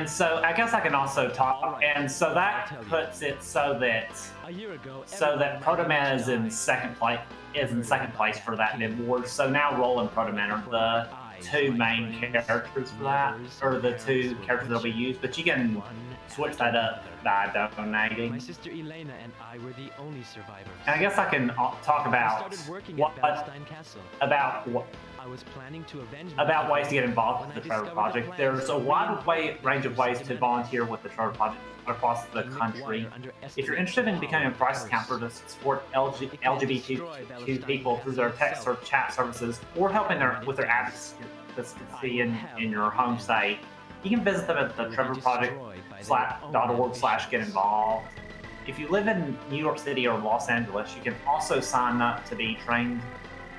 so I guess I can also talk. All right. And so that I'll tell you. puts it so that A year ago, Proto Man is in second place for that mid ward. So now Roll and Proto Man are the two main characters for that, or the two characters that'll be used. But you can switch that up by donating. My sister Elena and I were the only survivors. And I guess I can talk I about started working what at Valstein Castle. I was planning to avenge about my ways to get involved when with the I Trevor discovered Project. the There's a plans wide range of ways to volunteer with the Trevor Project across the country. If you're interested in becoming a crisis counselor to support LGBTQ people through their text or chat services, or helping with their advocacy in your home state, you can visit them at the trevorproject.org/get involved. If you live in New York City or Los Angeles, you can also sign up to be trained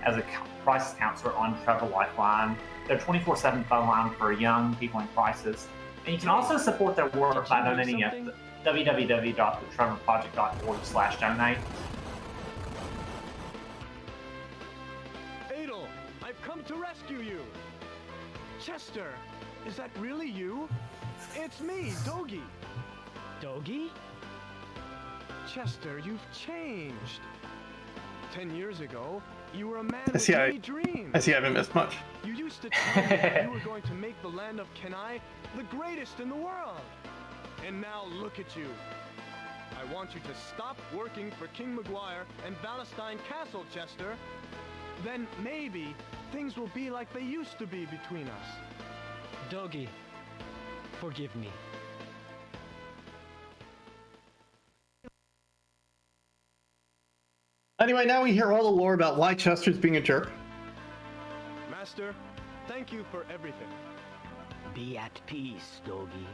as a crisis counselor on Trevor Lifeline, their 24/7 phone line for young people in crisis. And you can also support their work by donating at www.thetrevorproject.org/donate. Adel, I've come to rescue you. Chester, is that really you? It's me, Dogi. Dogi? Chester, you've changed. 10 years ago, you were a man I with see many dreams. I haven't missed much. You used to tell me that you were going to make the land of Kenai the greatest in the world. And now look at you. I want you to stop working for King Maguire and Valstein Castle, Chester. Then maybe things will be like they used to be between us. Dogi, forgive me. Anyway, now we hear all the lore about why Chester's being a jerk. Master, thank you for everything. Be at peace, Dogi.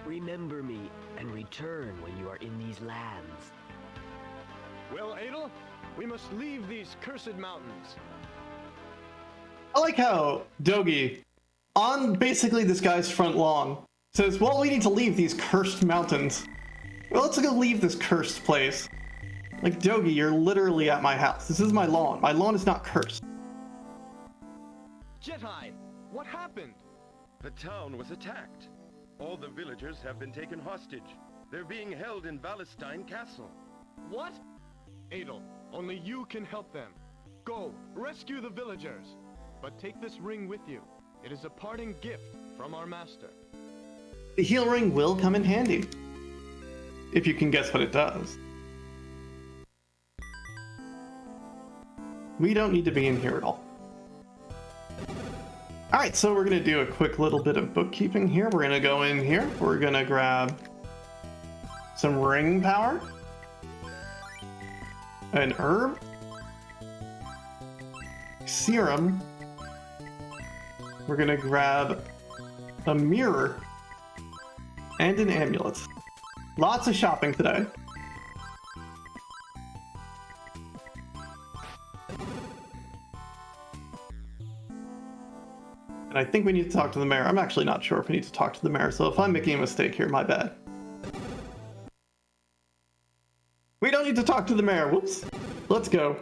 Remember me and return when you are in these lands. Well, Adel, we must leave these cursed mountains. I like how Dogi, on basically this guy's front lawn, says, well, we need to leave these cursed mountains. Well, let's go leave this cursed place. Like, Dogi, you're literally at my house. This is my lawn. My lawn is not cursed. Jedi, what happened? The town was attacked. All the villagers have been taken hostage. They're being held in Valstein Castle. What? Adel, only you can help them. Go, rescue the villagers. But take this ring with you. It is a parting gift from our master. The heal ring will come in handy. If you can guess what it does. We don't need to be in here at all. Alright, so we're going to do a quick little bit of bookkeeping here. We're going to go in here. We're going to grab some ring power. An herb. Serum. We're going to grab a mirror. And an amulet. Lots of shopping today. And I think we need to talk to the mayor. I'm actually not sure if we need to talk to the mayor, so if I'm making a mistake here, my bad. We don't need to talk to the mayor. Whoops. Let's go.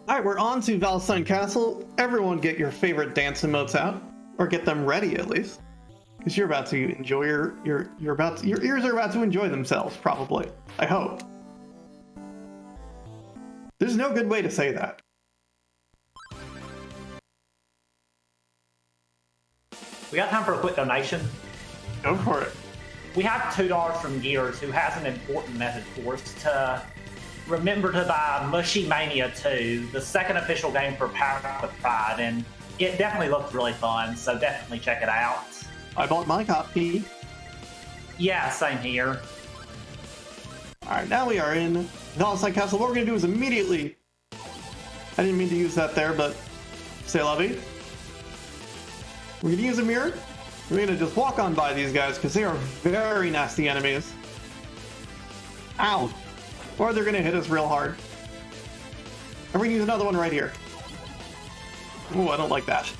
Alright, we're on to Valstein Castle. Everyone get your favorite dance emotes out. Or get them ready, at least. Because you're about to enjoy your ears are about to enjoy themselves, probably. I hope. There's no good way to say that. We got time for a quick donation. Go for it. We have $2 from Gears, who has an important message for us to remember to buy Mushy Mania 2, the second official game for Power with Pride, and it definitely looks really fun, so definitely check it out. I bought my copy. Yeah, same here. Alright, now we are in Valstein Castle. What we're going to do is immediately... I didn't mean to use that there, but... Say la vie. We're gonna use a mirror. We're gonna just walk on by these guys because they are very nasty enemies. Ow! Or they're gonna hit us real hard. And we're gonna use another one right here. Ooh, I don't like that.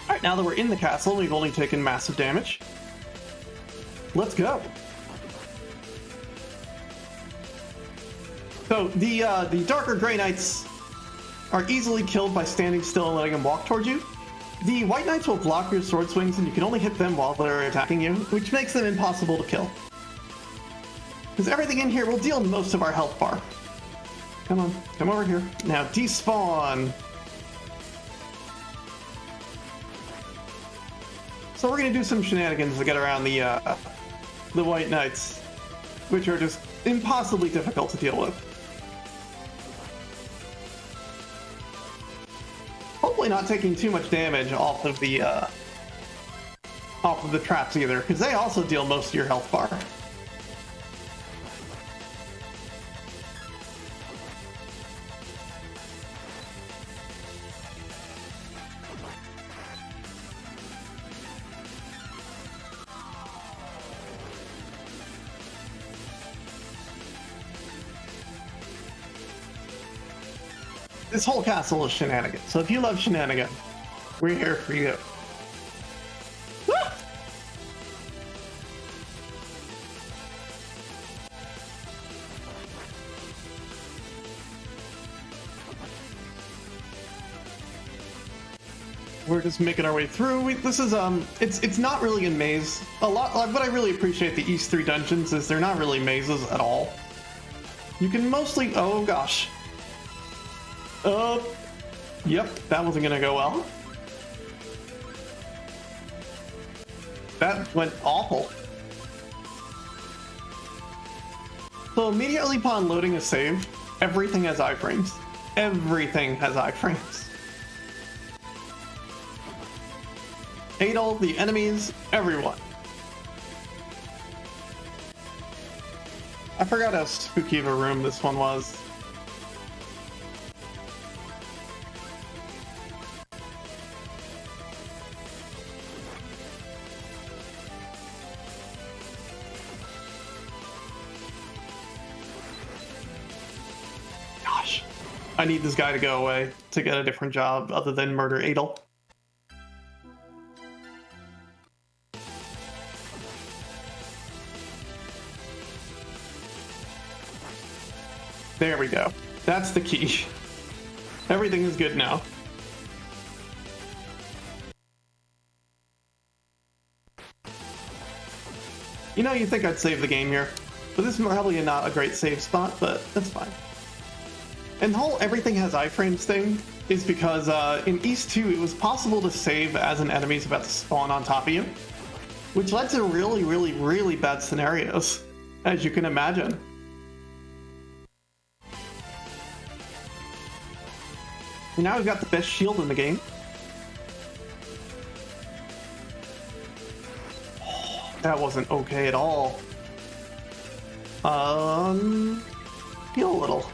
Alright, now that we're in the castle, we've only taken massive damage. Let's go! So, the darker Grey Knights are easily killed by standing still and letting them walk towards you. The White Knights will block your sword swings and you can only hit them while they're attacking you, which makes them impossible to kill. Because everything in here will deal most of our health bar. Come on, come over here. Now despawn! So we're gonna do some shenanigans to get around the White Knights, which are just impossibly difficult to deal with. Hopefully not taking too much damage off of the traps either, because they also deal most of your health bar. This whole castle is shenanigans, so if you love shenanigans, we're here for you. Ah! We're just making our way through. This is it's not really a maze. What I really appreciate the East 3 dungeons is they're not really mazes at all. You can mostly, oh gosh. Yep, that wasn't gonna go well. That went awful. So immediately upon loading a save, everything has iframes. Everything has iframes. Adol, the enemies, everyone. I forgot how spooky of a room this one was. I need this guy to go away to get a different job other than murder Adol. There we go. That's the key. Everything is good now. You know, you think I'd save the game here, but this is probably not a great save spot, but that's fine. And the whole everything has iframes thing is because in East 2 it was possible to save as an enemy's about to spawn on top of you, which led to really, really, really bad scenarios, as you can imagine. And now we've got the best shield in the game. Oh, that wasn't okay at all. Heal a little.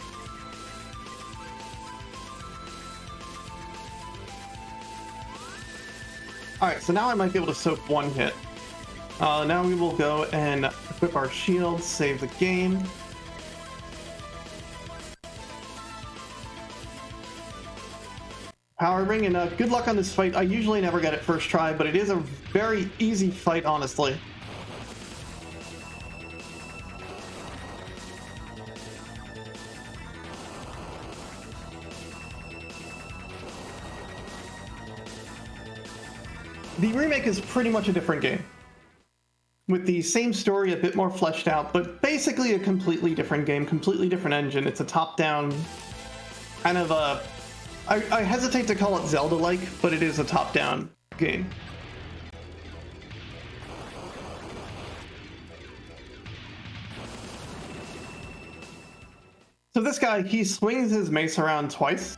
Alright, so now I might be able to soak one hit. Now we will go and equip our shield, save the game. Power ring, and good luck on this fight. I usually never get it first try, but it is a very easy fight, honestly. The remake is pretty much a different game, with the same story, a bit more fleshed out, but basically a completely different game, completely different engine. It's a top-down kind of a... I hesitate to call it Zelda-like, but it is a top-down game. So this guy, he swings his mace around twice,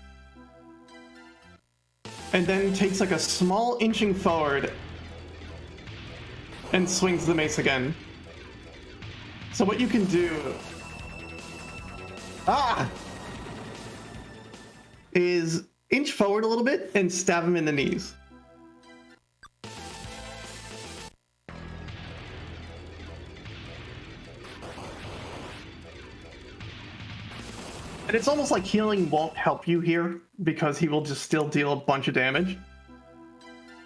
and then takes like a small inching forward and swings the mace again. So what you can do... Ah! is inch forward a little bit and stab him in the knees. And it's almost like healing won't help you here because he will just still deal a bunch of damage.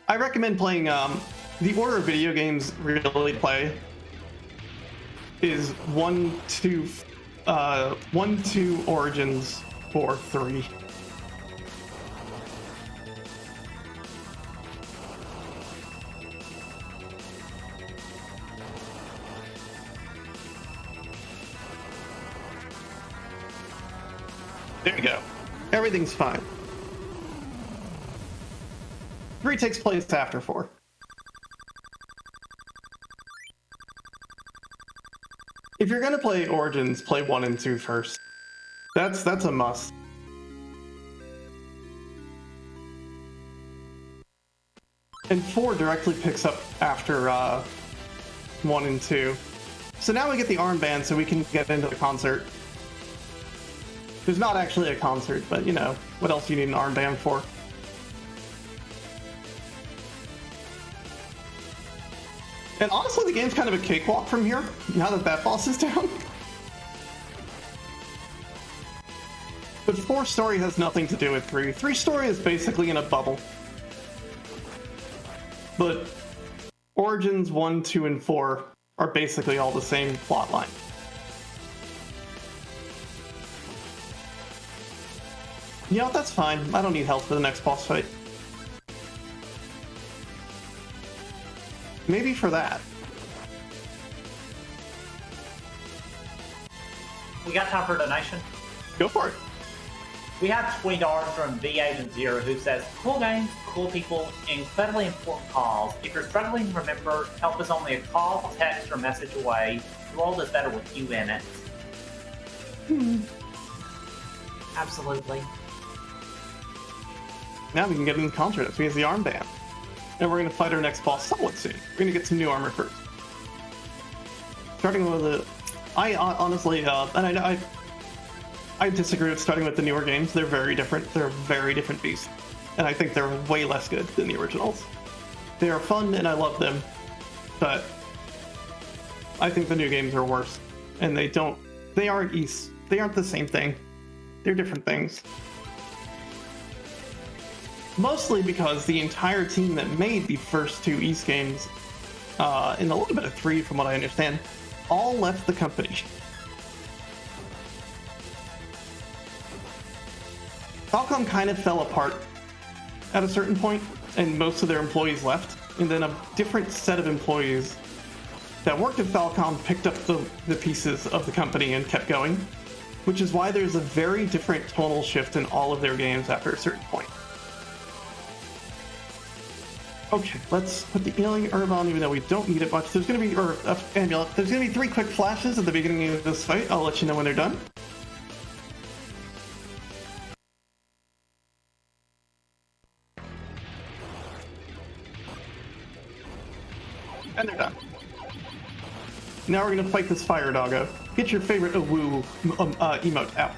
I recommend playing the order of video games really play is 1, 2, Origins, 4, 3. There you go. Everything's fine. 3 takes place after 4. If you're gonna play Origins, play 1 and 2 first. That's a must. And 4 directly picks up after 1 and 2. So now we get the armband so we can get into the concert. There's not actually a concert, but you know, what else do you need an armband for? And honestly, the game's kind of a cakewalk from here, now that that boss is down. But 4 story has nothing to do with 3. 3 story is basically in a bubble. But Origins 1, 2, and 4 are basically all the same plotline. You know, that's fine. I don't need health for the next boss fight. Maybe for that. We got time for a donation? Go for it. We have $20 from VAgent0 who says, cool games, cool people, incredibly important calls. If you're struggling, remember, help is only a call, text, or message away. The world is better with you in it. Absolutely. Now we can get in the concert. That's because the armband. And we're going to fight our next boss somewhat soon. We're going to get some new armor first. Starting with the... I honestly, and I disagree with starting with the newer games. They're very different. They're very different beasts. And I think they're way less good than the originals. They are fun and I love them, but I think the new games are worse. And they aren't East. They aren't the same thing. They're different things. Mostly because the entire team that made the first 2 East games, and a little bit of 3 from what I understand, all left the company. Falcom kind of fell apart at a certain point, and most of their employees left, and then a different set of employees that worked at Falcom picked up the pieces of the company and kept going, which is why there's a very different tonal shift in all of their games after a certain point. Okay, let's put the healing herb on, even though we don't need it much. There's gonna be, amulet. There's gonna be 3 quick flashes at the beginning of this fight. I'll let you know when they're done. And they're done. Now we're gonna fight this fire doggo. Get your favorite woo emote out.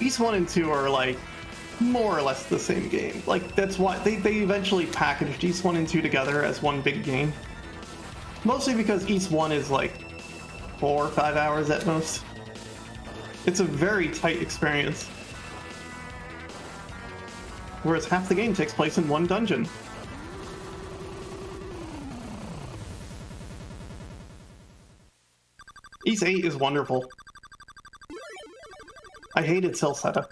East 1 and 2 are like more or less the same game. Like that's why they eventually packaged East 1 and 2 together as one big game. Mostly because East 1 is like 4 or 5 hours at most. It's a very tight experience. Whereas half the game takes place in one dungeon. East 8 is wonderful. I hated Silseta.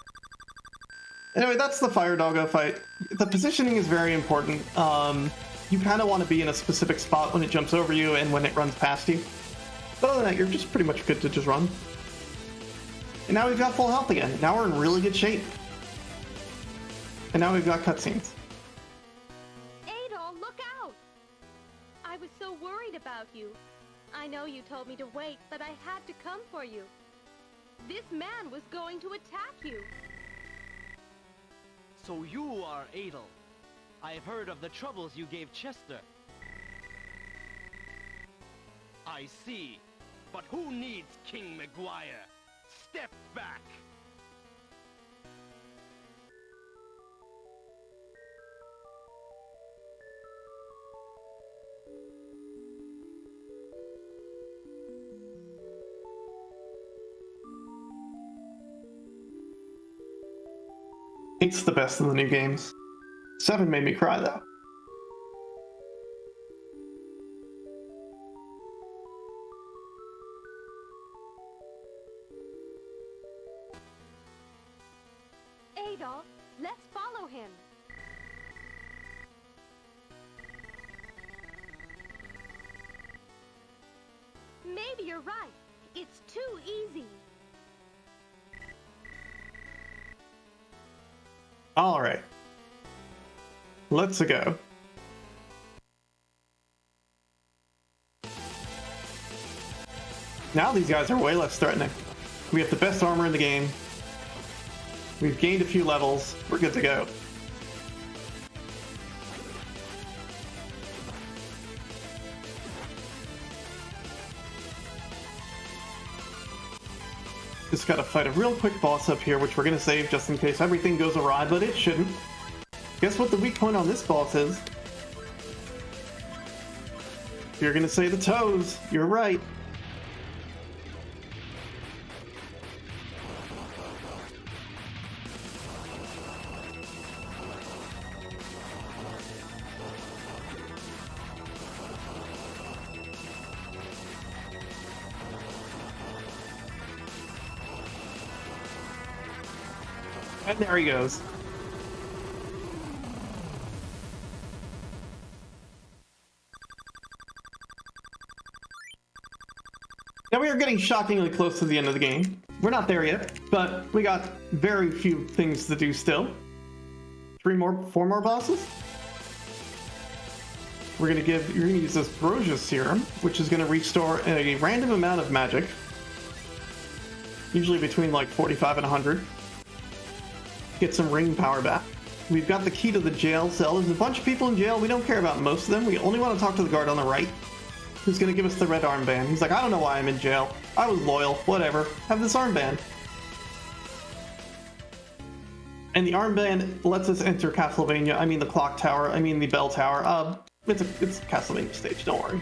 Anyway, that's the Fire Doggo fight. The positioning is very important. You kind of want to be in a specific spot when it jumps over you and when it runs past you. But other than that, you're just pretty much good to just run. And now we've got full health again. Now we're in really good shape. And now we've got cutscenes. Adol, look out! I was so worried about you. I know you told me to wait, but I had to come for you. This man was going to attack you. So you are Adol. I've heard of the troubles you gave Chester. I see. But who needs King McGuire? Step back! Eight's the best in the new games. 7 made me cry though. Adol, let's follow him. Maybe you're right. It's too easy. All right. Let's go. Now these guys are way less threatening. We have the best armor in the game. We've gained a few levels. We're good to go. Just gotta fight a real quick boss up here, which we're gonna save just in case everything goes awry, but it shouldn't. Guess what the weak point on this boss is? You're gonna say the toes. You're right. And there he goes. Now we are getting shockingly close to the end of the game. We're not there yet, but we got very few things to do still. 4 more bosses? You're gonna use this Brosia Serum, which is gonna restore a random amount of magic. Usually between like 45 and 100. Get some ring power back. We've got the key to the jail cell. There's a bunch of people in jail. We don't care about most of them. We only want to talk to the guard on the right, who's going to give us the red armband. He's like, I don't know why I'm in jail. I was loyal. Whatever. Have this armband. And the armband lets us enter Castlevania. I mean the clock tower. I mean the bell tower. It's a Castlevania stage. Don't worry.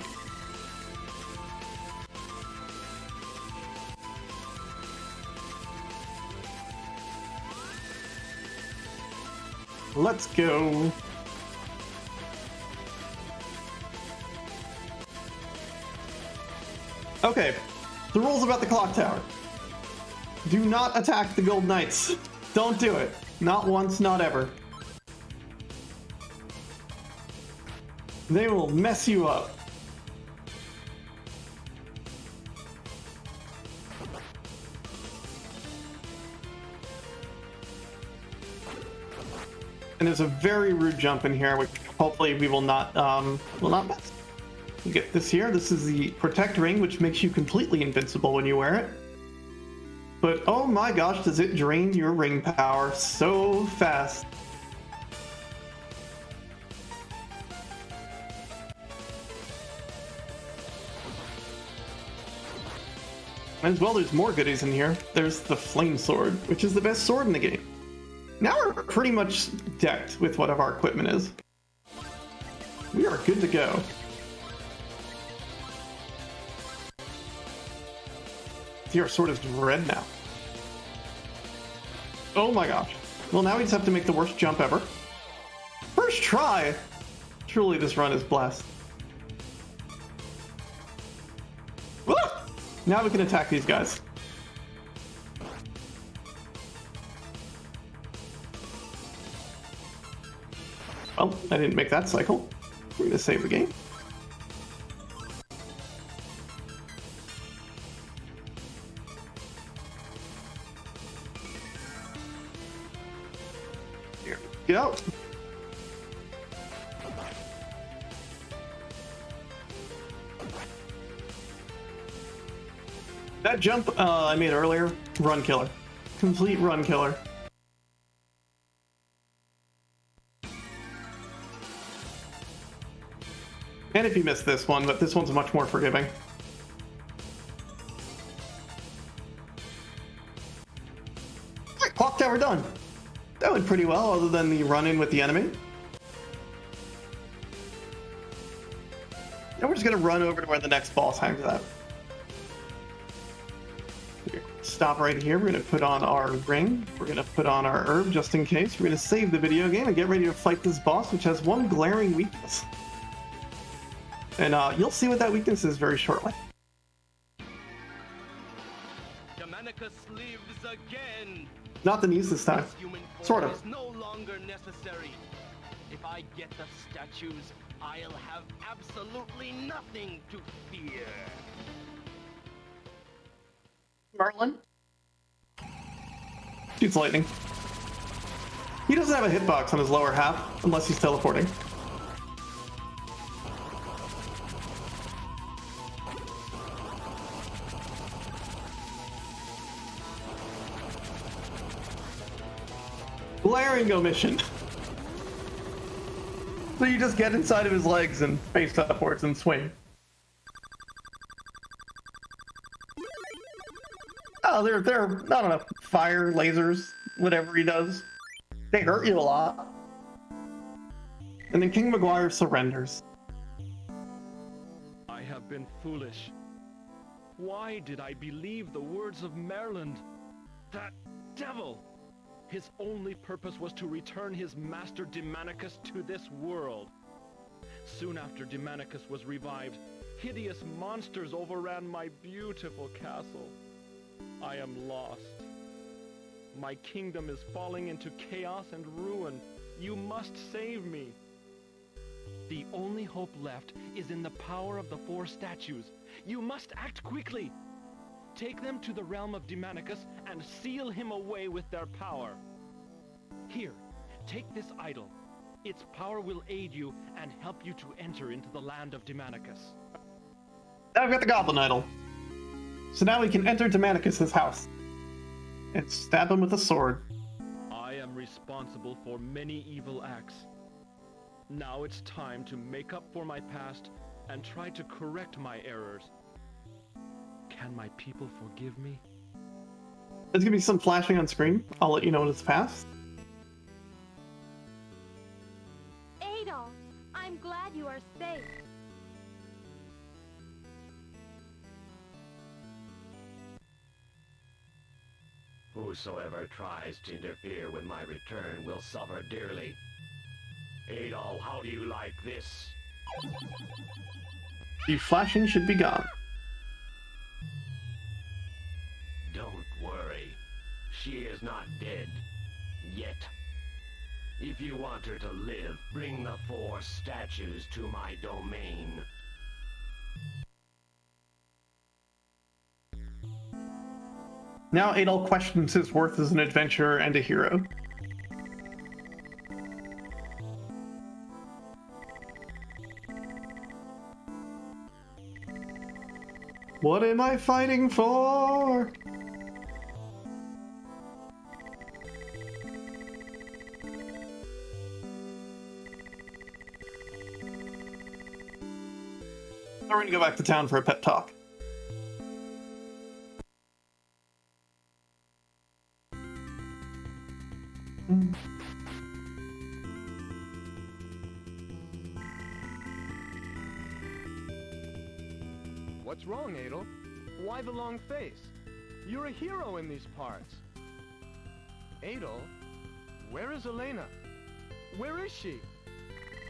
Let's go. Okay, the rules about the clock tower. Do not attack the Gold Knights. Don't do it. Not once, not ever. They will mess you up. And there's a very rude jump in here, which hopefully we will not miss. You get this here. This is the Protect Ring, which makes you completely invincible when you wear it. But oh my gosh, does it drain your ring power so fast. As well, there's more goodies in here. There's the Flame Sword, which is the best sword in the game. Now we're pretty much decked with whatever our equipment is. We are good to go. See, our sword is red now. Oh my gosh. Well, now we just have to make the worst jump ever. First try! Truly, this run is blessed. Woo! Now we can attack these guys. Well, I didn't make that cycle. We're gonna save the game. Here. Go. That jump I made earlier, run killer. Complete run killer. And if you missed this one, but this one's much more forgiving. Alright, clock tower done. That went pretty well, other than the run-in with the enemy. Now we're just gonna run over to where the next boss hangs out. Stop right here. We're gonna put on our ring. We're gonna put on our herb just in case. We're gonna save the video game and get ready to fight this boss, which has one glaring weakness. And you'll see what that weakness is very shortly. Germanicus lives again. Not the news this time. Human form Sort of. is no longer necessary. If I get the statues, I'll have absolutely nothing to fear. Merlin? Shoots lightning. He doesn't have a hitbox on his lower half, unless he's teleporting. Glaring omission. So you just get inside of his legs and face upwards and swing. Oh, they're I don't know, fire, lasers, whatever he does. They hurt you a lot. And then King Maguire surrenders. I have been foolish. Why did I believe the words of Maryland? That devil! His only purpose was to return his master Demonicus to this world. Soon after Demonicus was revived, hideous monsters overran my beautiful castle. I am lost. My kingdom is falling into chaos and ruin. You must save me. The only hope left is in the power of the 4 statues. You must act quickly. Take them to the realm of Demonicus and seal him away with their power. Here, take this idol. Its power will aid you and help you to enter into the land of Demonicus. Now I've got the Goblin Idol. So now we can enter Demonicus' house and stab him with a sword. I am responsible for many evil acts. Now it's time to make up for my past and try to correct my errors. Can my people forgive me? There's gonna be some flashing on screen. I'll let you know when it's passed. Adolf, I'm glad you are safe. Whosoever tries to interfere with my return will suffer dearly. Adol, how do you like this? The flashing should be gone. Don't worry. She is not dead. Yet. If you want her to live, bring the 4 statues to my domain. Now Adol questions his worth as an adventurer and a hero. What am I fighting for? We're gonna go back to town for a pep talk. What's wrong, Adol? Why the long face? You're a hero in these parts. Adol, where is Elena? Where is she?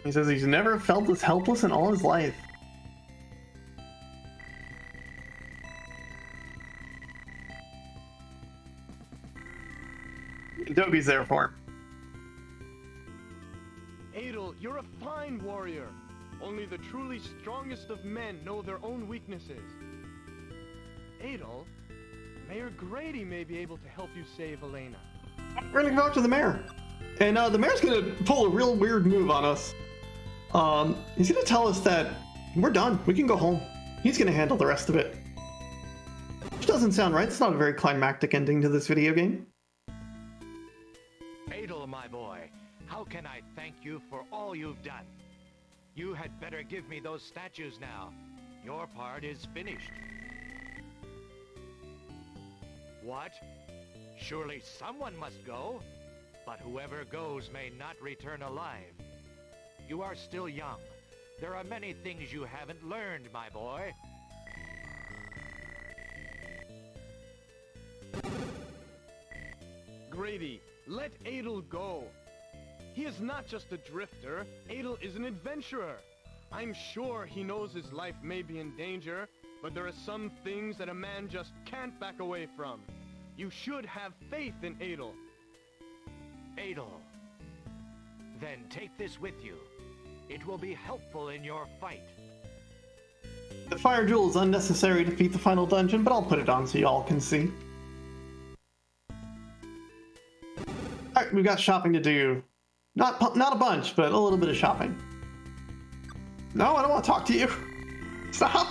He says he's never felt this helpless in all his life. Dobby's there for him. Adol, you're a fine warrior. Only the truly strongest of men know their own weaknesses. Adol, Mayor Grady may be able to help you save Elena. We're gonna go talk to the mayor. And the mayor's gonna pull a real weird move on us. He's gonna tell us that we're done. We can go home. He's gonna handle the rest of it. Which doesn't sound right. It's not a very climactic ending to this video game. Adel, my boy, how can I thank you for all you've done? You had better give me those statues now. Your part is finished. What? Surely someone must go. But whoever goes may not return alive. You are still young. There are many things you haven't learned, my boy. Grady, let Adel go. He is not just a drifter. Adel is an adventurer. I'm sure he knows his life may be in danger, but there are some things that a man just can't back away from. You should have faith in Adel. Adel. Then take this with you. It will be helpful in your fight. The fire jewel is unnecessary to defeat the final dungeon, but I'll put it on so y'all can see. Alright, we've got shopping to do. Not a bunch, but a little bit of shopping. No, I don't want to talk to you. Stop!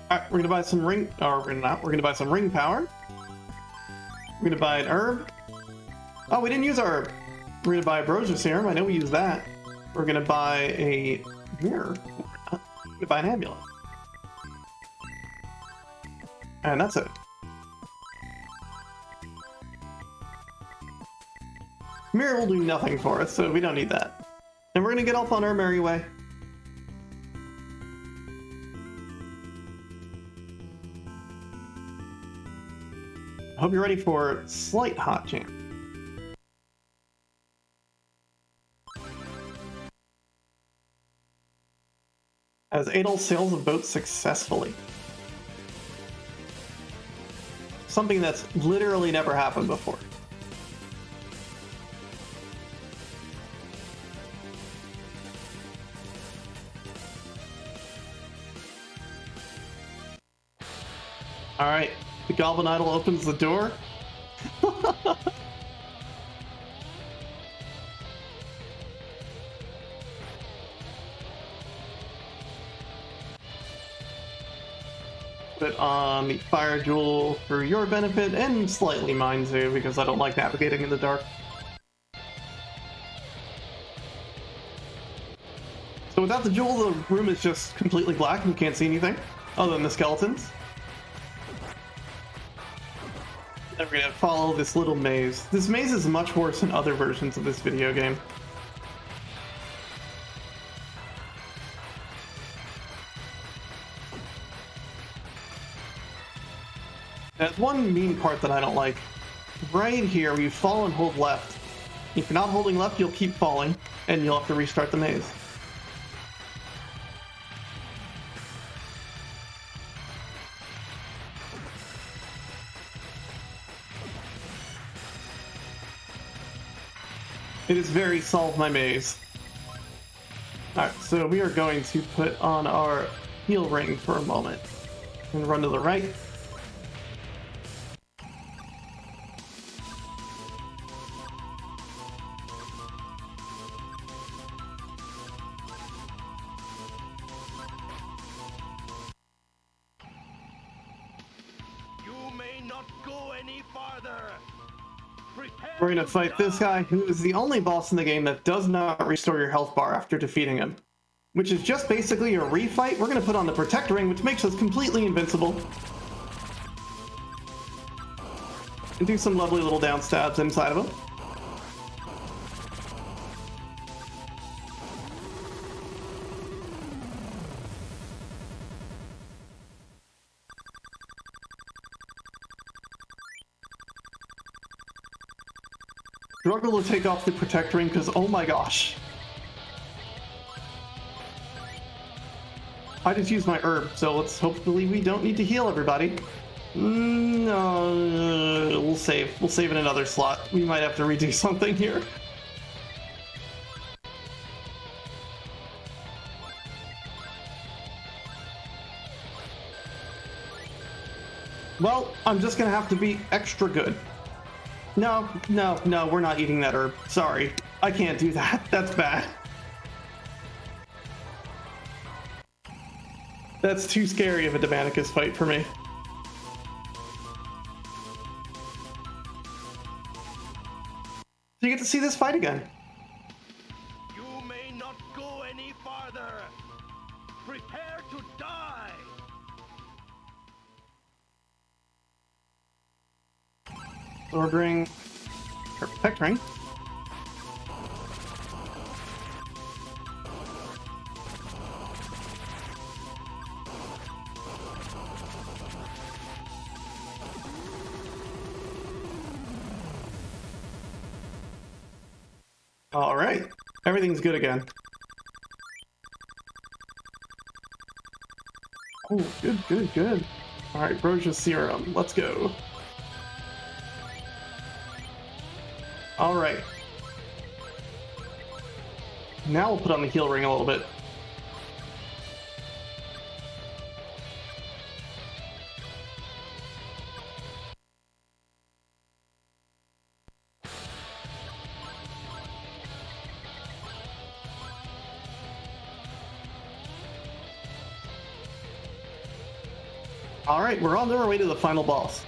Alright, we're gonna buy some ring... Or we're not. We're gonna buy some ring power. We're gonna buy an herb. Oh, we didn't use our herb. We're gonna buy a Brosia Serum. I know we used that. We're gonna buy a mirror. We're gonna buy an amulet. And that's it. Mirror will do nothing for us, so we don't need that. And we're gonna get off on our merry way. I hope you're ready for slight hot jam. As Adel sails a boat successfully. Something that's literally never happened before. Alright, the Goblin Idol opens the door. Put on the fire jewel for your benefit, and slightly mine too, because I don't like navigating in the dark. So without the jewel, the room is just completely black and you can't see anything, other than the skeletons. And we're gonna follow this little maze. This maze is much worse than other versions of this video game. There's one mean part that I don't like. Right here, where you fall and hold left. If you're not holding left, you'll keep falling, and you'll have to restart the maze. It is very solve my maze. Alright, so we are going to put on our heal ring for a moment. And run to the right. We're gonna fight this guy, who is the only boss in the game that does not restore your health bar after defeating him. Which is just basically a refight. We're gonna put on the Protect Ring, which makes us completely invincible. And do some lovely little down stabs inside of him. Struggle to take off the Protect Ring because, oh my gosh. I just used my herb, so let's hopefully we don't need to heal everybody. No, we'll save in another slot. We might have to redo something here. Well, I'm just gonna have to be extra good. No, we're not eating that herb. Sorry. I can't do that. That's bad. That's too scary of a Demonicus fight for me. So you get to see this fight again. You may not go any farther. Prepare to die. Sword ring. Protect ring. All right, everything's good again. Oh, good. All right, Brosia Serum, let's go. All right. Now we'll put on the heal ring a little bit. All right, we're on our way to the final boss.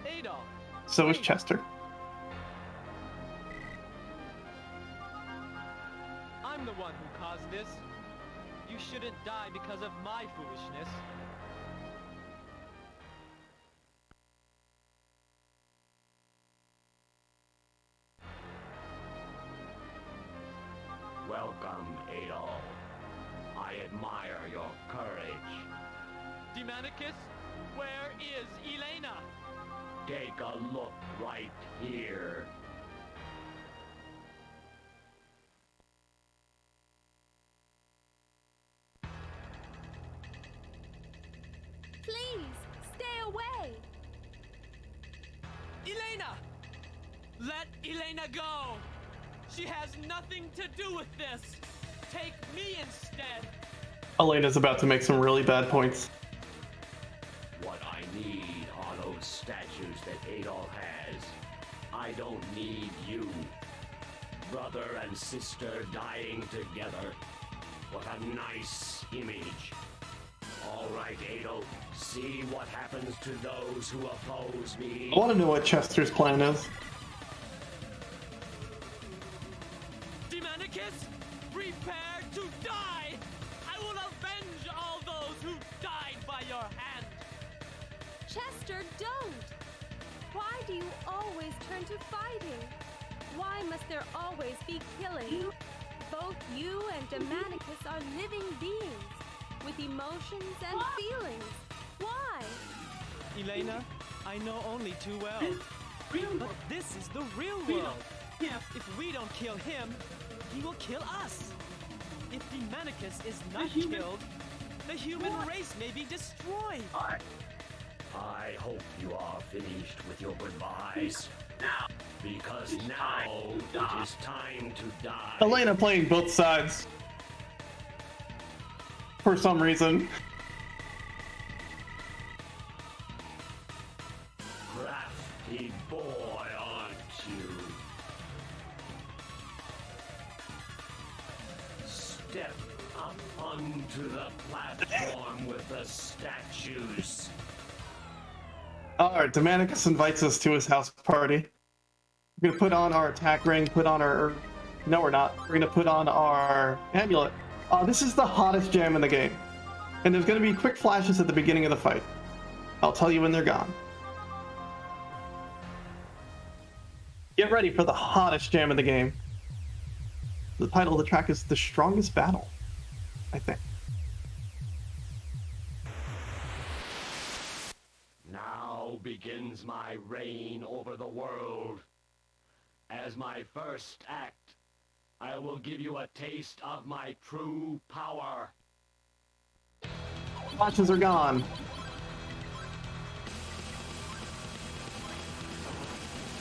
Adolf. So is Chester. I'm the one who caused this. You shouldn't die because of my foolishness. Welcome, Adolf. I admire your courage. Demonicus, where is Elena? Take a look right here. Please, stay away! Elena! Let Elena go! She has nothing to do with this! Take me instead! Elena's about to make some really bad points. What I need are those statues that Adolf has. I don't need you. Brother and sister dying together. What a nice image. All right, Adolf, see what happens to those who oppose me. I want to know what Chester's plan is. Demonicus, prepare to die! I will avenge all those who died by your hand! Chester, don't! Why do you always turn to fighting? Why must there always be killing? Both you and Demonicus are living beings, with emotions and feelings. Why? Elena, I know only too well. But this is the real world. If we don't kill him, he will kill us. If Demonicus is not killed, the human race may be destroyed. I hope you are finished with your goodbyes. Because now it is time to die. Elena playing both sides. For some reason. Crafty boy, aren't you? Step up onto the platform with the statues. Alright, Demonicus invites us to his house party. We're gonna put on our attack ring, put on our... No, we're not. We're gonna put on our amulet. This is the hottest gem in the game. And there's gonna be quick flashes at the beginning of the fight. I'll tell you when they're gone. Get ready for the hottest gem in the game. The title of the track is The Strongest Battle, I think. Now begins my reign over the world. As my first act, I will give you a taste of my true power. Flashes are gone.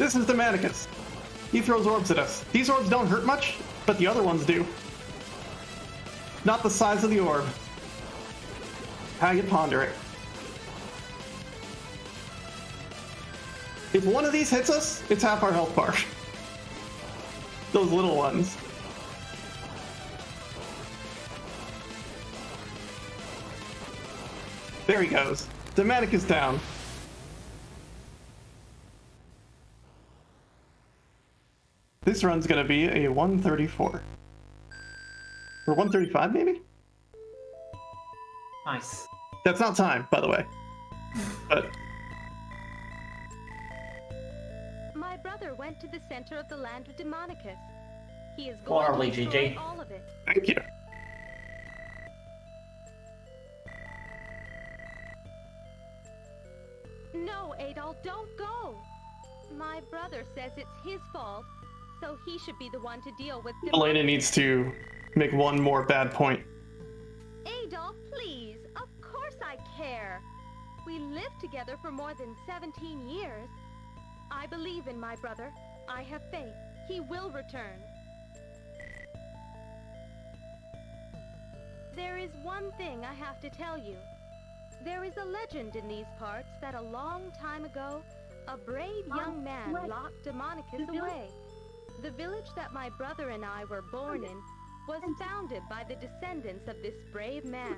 This is Demonicus. He throws orbs at us. These orbs don't hurt much, but the other ones do. Not the size of the orb. How you ponder it. If one of these hits us, it's half our health bar. Those little ones. There he goes. Dematic is down. This run's gonna be a 134. Or 135, maybe? Nice. That's not time, by the way. But My brother went to the center of the land of Demonicus. He is Morally, going to destroy GG. all of it. thank you. No, Adol, don't go. My brother says it's his fault, so he should be the one to deal with Elena needs to make one more bad point. Adol, please. Of course I care. We lived together for more than 17 years. I believe in my brother. I have faith. He will return. There is one thing I have to tell you. There is a legend in these parts that a long time ago, a brave young man locked Demonicus away. The village that my brother and I were born in was founded by the descendants of this brave man.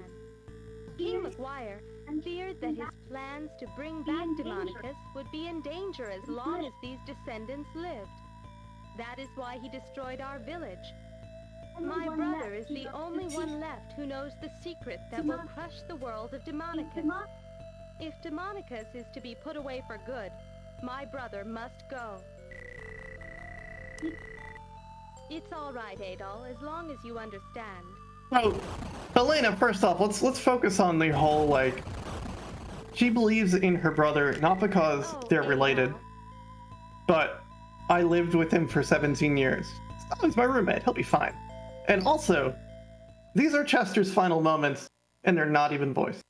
King McGuire feared that his plans to bring back Demonicus would be in danger as long as these descendants lived. That is why he destroyed our village. My brother is the only one left who knows the secret that will crush the world of Demonicus. If Demonicus is to be put away for good, my brother must go. It's all right, Adol, as long as you understand. So, Elena, first off, let's focus on the whole, like, she believes in her brother not because they're related, but I lived with him for 17 years. He's my roommate, he'll be fine. And also, these are Chester's final moments, and they're not even voiced.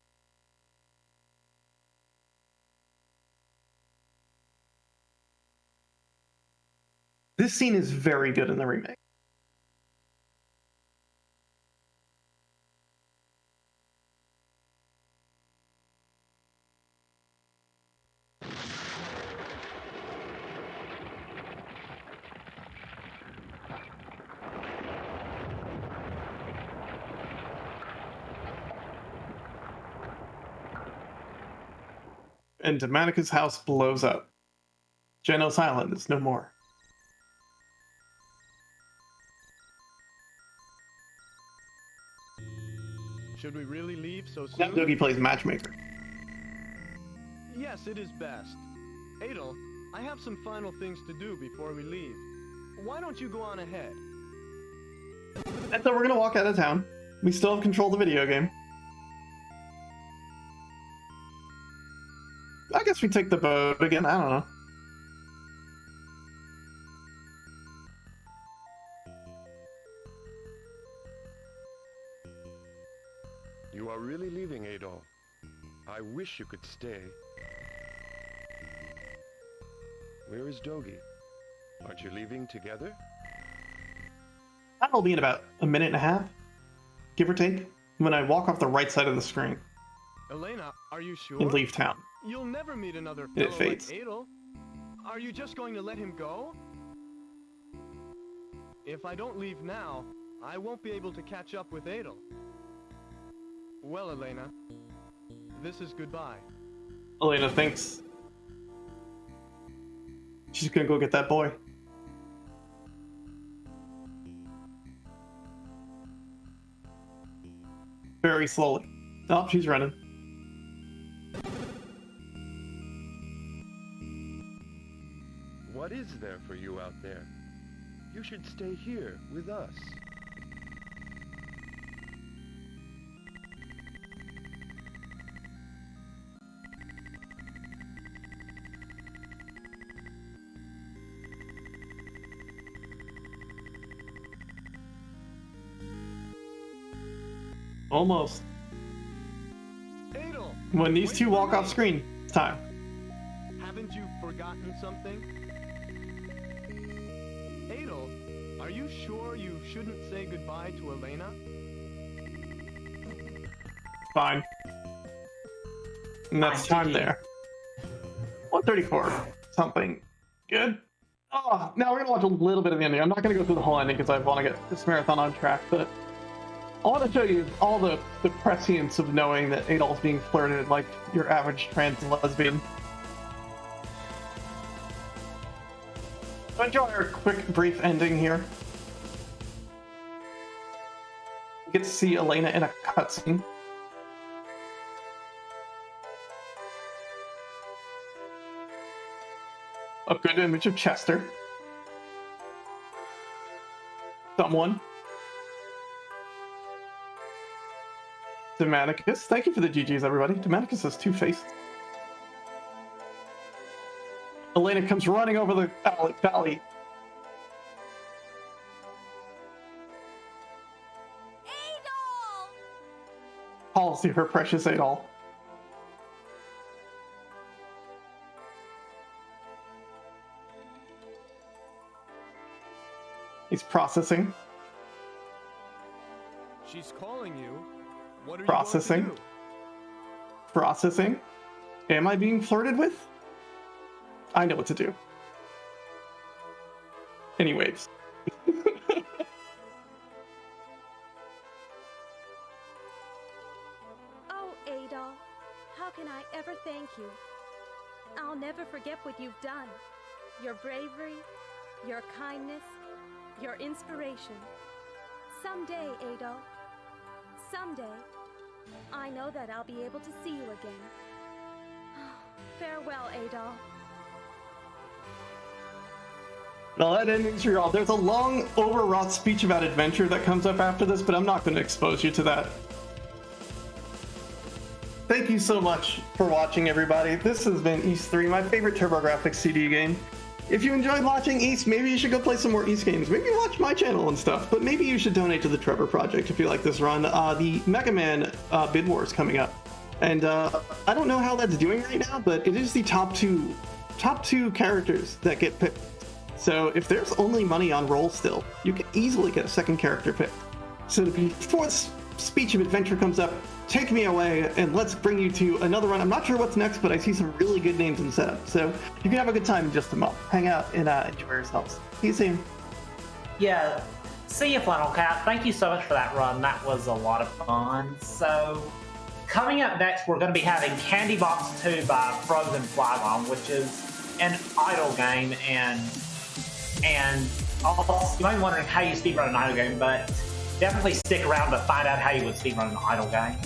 This scene is very good in the remake. And Demonicus' house blows up. Genos Island is no more. Should we really leave so Now soon? Doogie plays matchmaker. Yes, it is best. Adol, I have some final things to do before we leave. Why don't you go on ahead? And so we're gonna walk out of town. We still have control of the video game. I guess we take the boat again, I don't know. You are really leaving, Adol. I wish you could stay. Where is Dogi? Aren't you leaving together? That'll be in about a minute and a half, give or take, when I walk off the right side of the screen Elena, are you sure? and leave town. You'll never meet another It fellow like fades. Adol. Are you just going to let him go? If I don't leave now, I won't be able to catch up with Adol. Well, Elena, this is goodbye. Elena thinks she's gonna go get that boy. Very slowly. Oh, she's running. What is there for you out there? You should stay here with us. Almost. Adol! When these wait two for walk me. off screen, it's time. Haven't you forgotten something? Adel, are you sure you shouldn't say goodbye to Elena? Fine. And that's time there. 134. Something good. Oh, now we're gonna watch a little bit of the ending. I'm not gonna go through the whole ending because I want to get this marathon on track, but I want to show you all the prescience of knowing that Adol's being flirted like your average trans lesbian. So enjoy our quick, brief ending here. You get to see Elena in a cutscene. A good image of Chester. Someone. Demanicus. Thank you for the GGs, everybody. Demanicus has two faces. Elena comes running over the valley. Adol! Calls to her precious Adol. He's processing. She's calling you. What are Processing. you going to do? Processing. Am I being flirted with? I know what to do. Anyways. Oh, Adol, how can I ever thank you? I'll never forget what you've done. Your bravery, your kindness, your inspiration. Someday, Adol, someday, I know that I'll be able to see you again. Farewell, Adol. Well, that ending's for y'all. There's a long, overwrought speech about adventure that comes up after this, but I'm not going to expose you to that. Thank you so much for watching, everybody. This has been East 3, my favorite TurboGrafx CD game. If you enjoyed watching East, maybe you should go play some more East games. Maybe watch my channel and stuff, but maybe you should donate to the Trevor Project if you like this run. The Mega Man Bid War is coming up. And I don't know how that's doing right now, but it is the top two characters that get picked. So if there's only money on roll still, you can easily get a second character picked. So before this speech of adventure comes up, take me away and let's bring you to another run. I'm not sure what's next, but I see some really good names in the setup. So you can have a good time in just a moment. Hang out and enjoy yourselves. See you soon. Yeah. See you, Flannelkat. Thank you so much for that run. That was a lot of fun. So, coming up next, we're going to be having Candy Box 2 by Frozen Flygon, which is an idle game, and also, you might be wondering how you speedrun an idle game, but definitely stick around to find out how you would speedrun an idle game.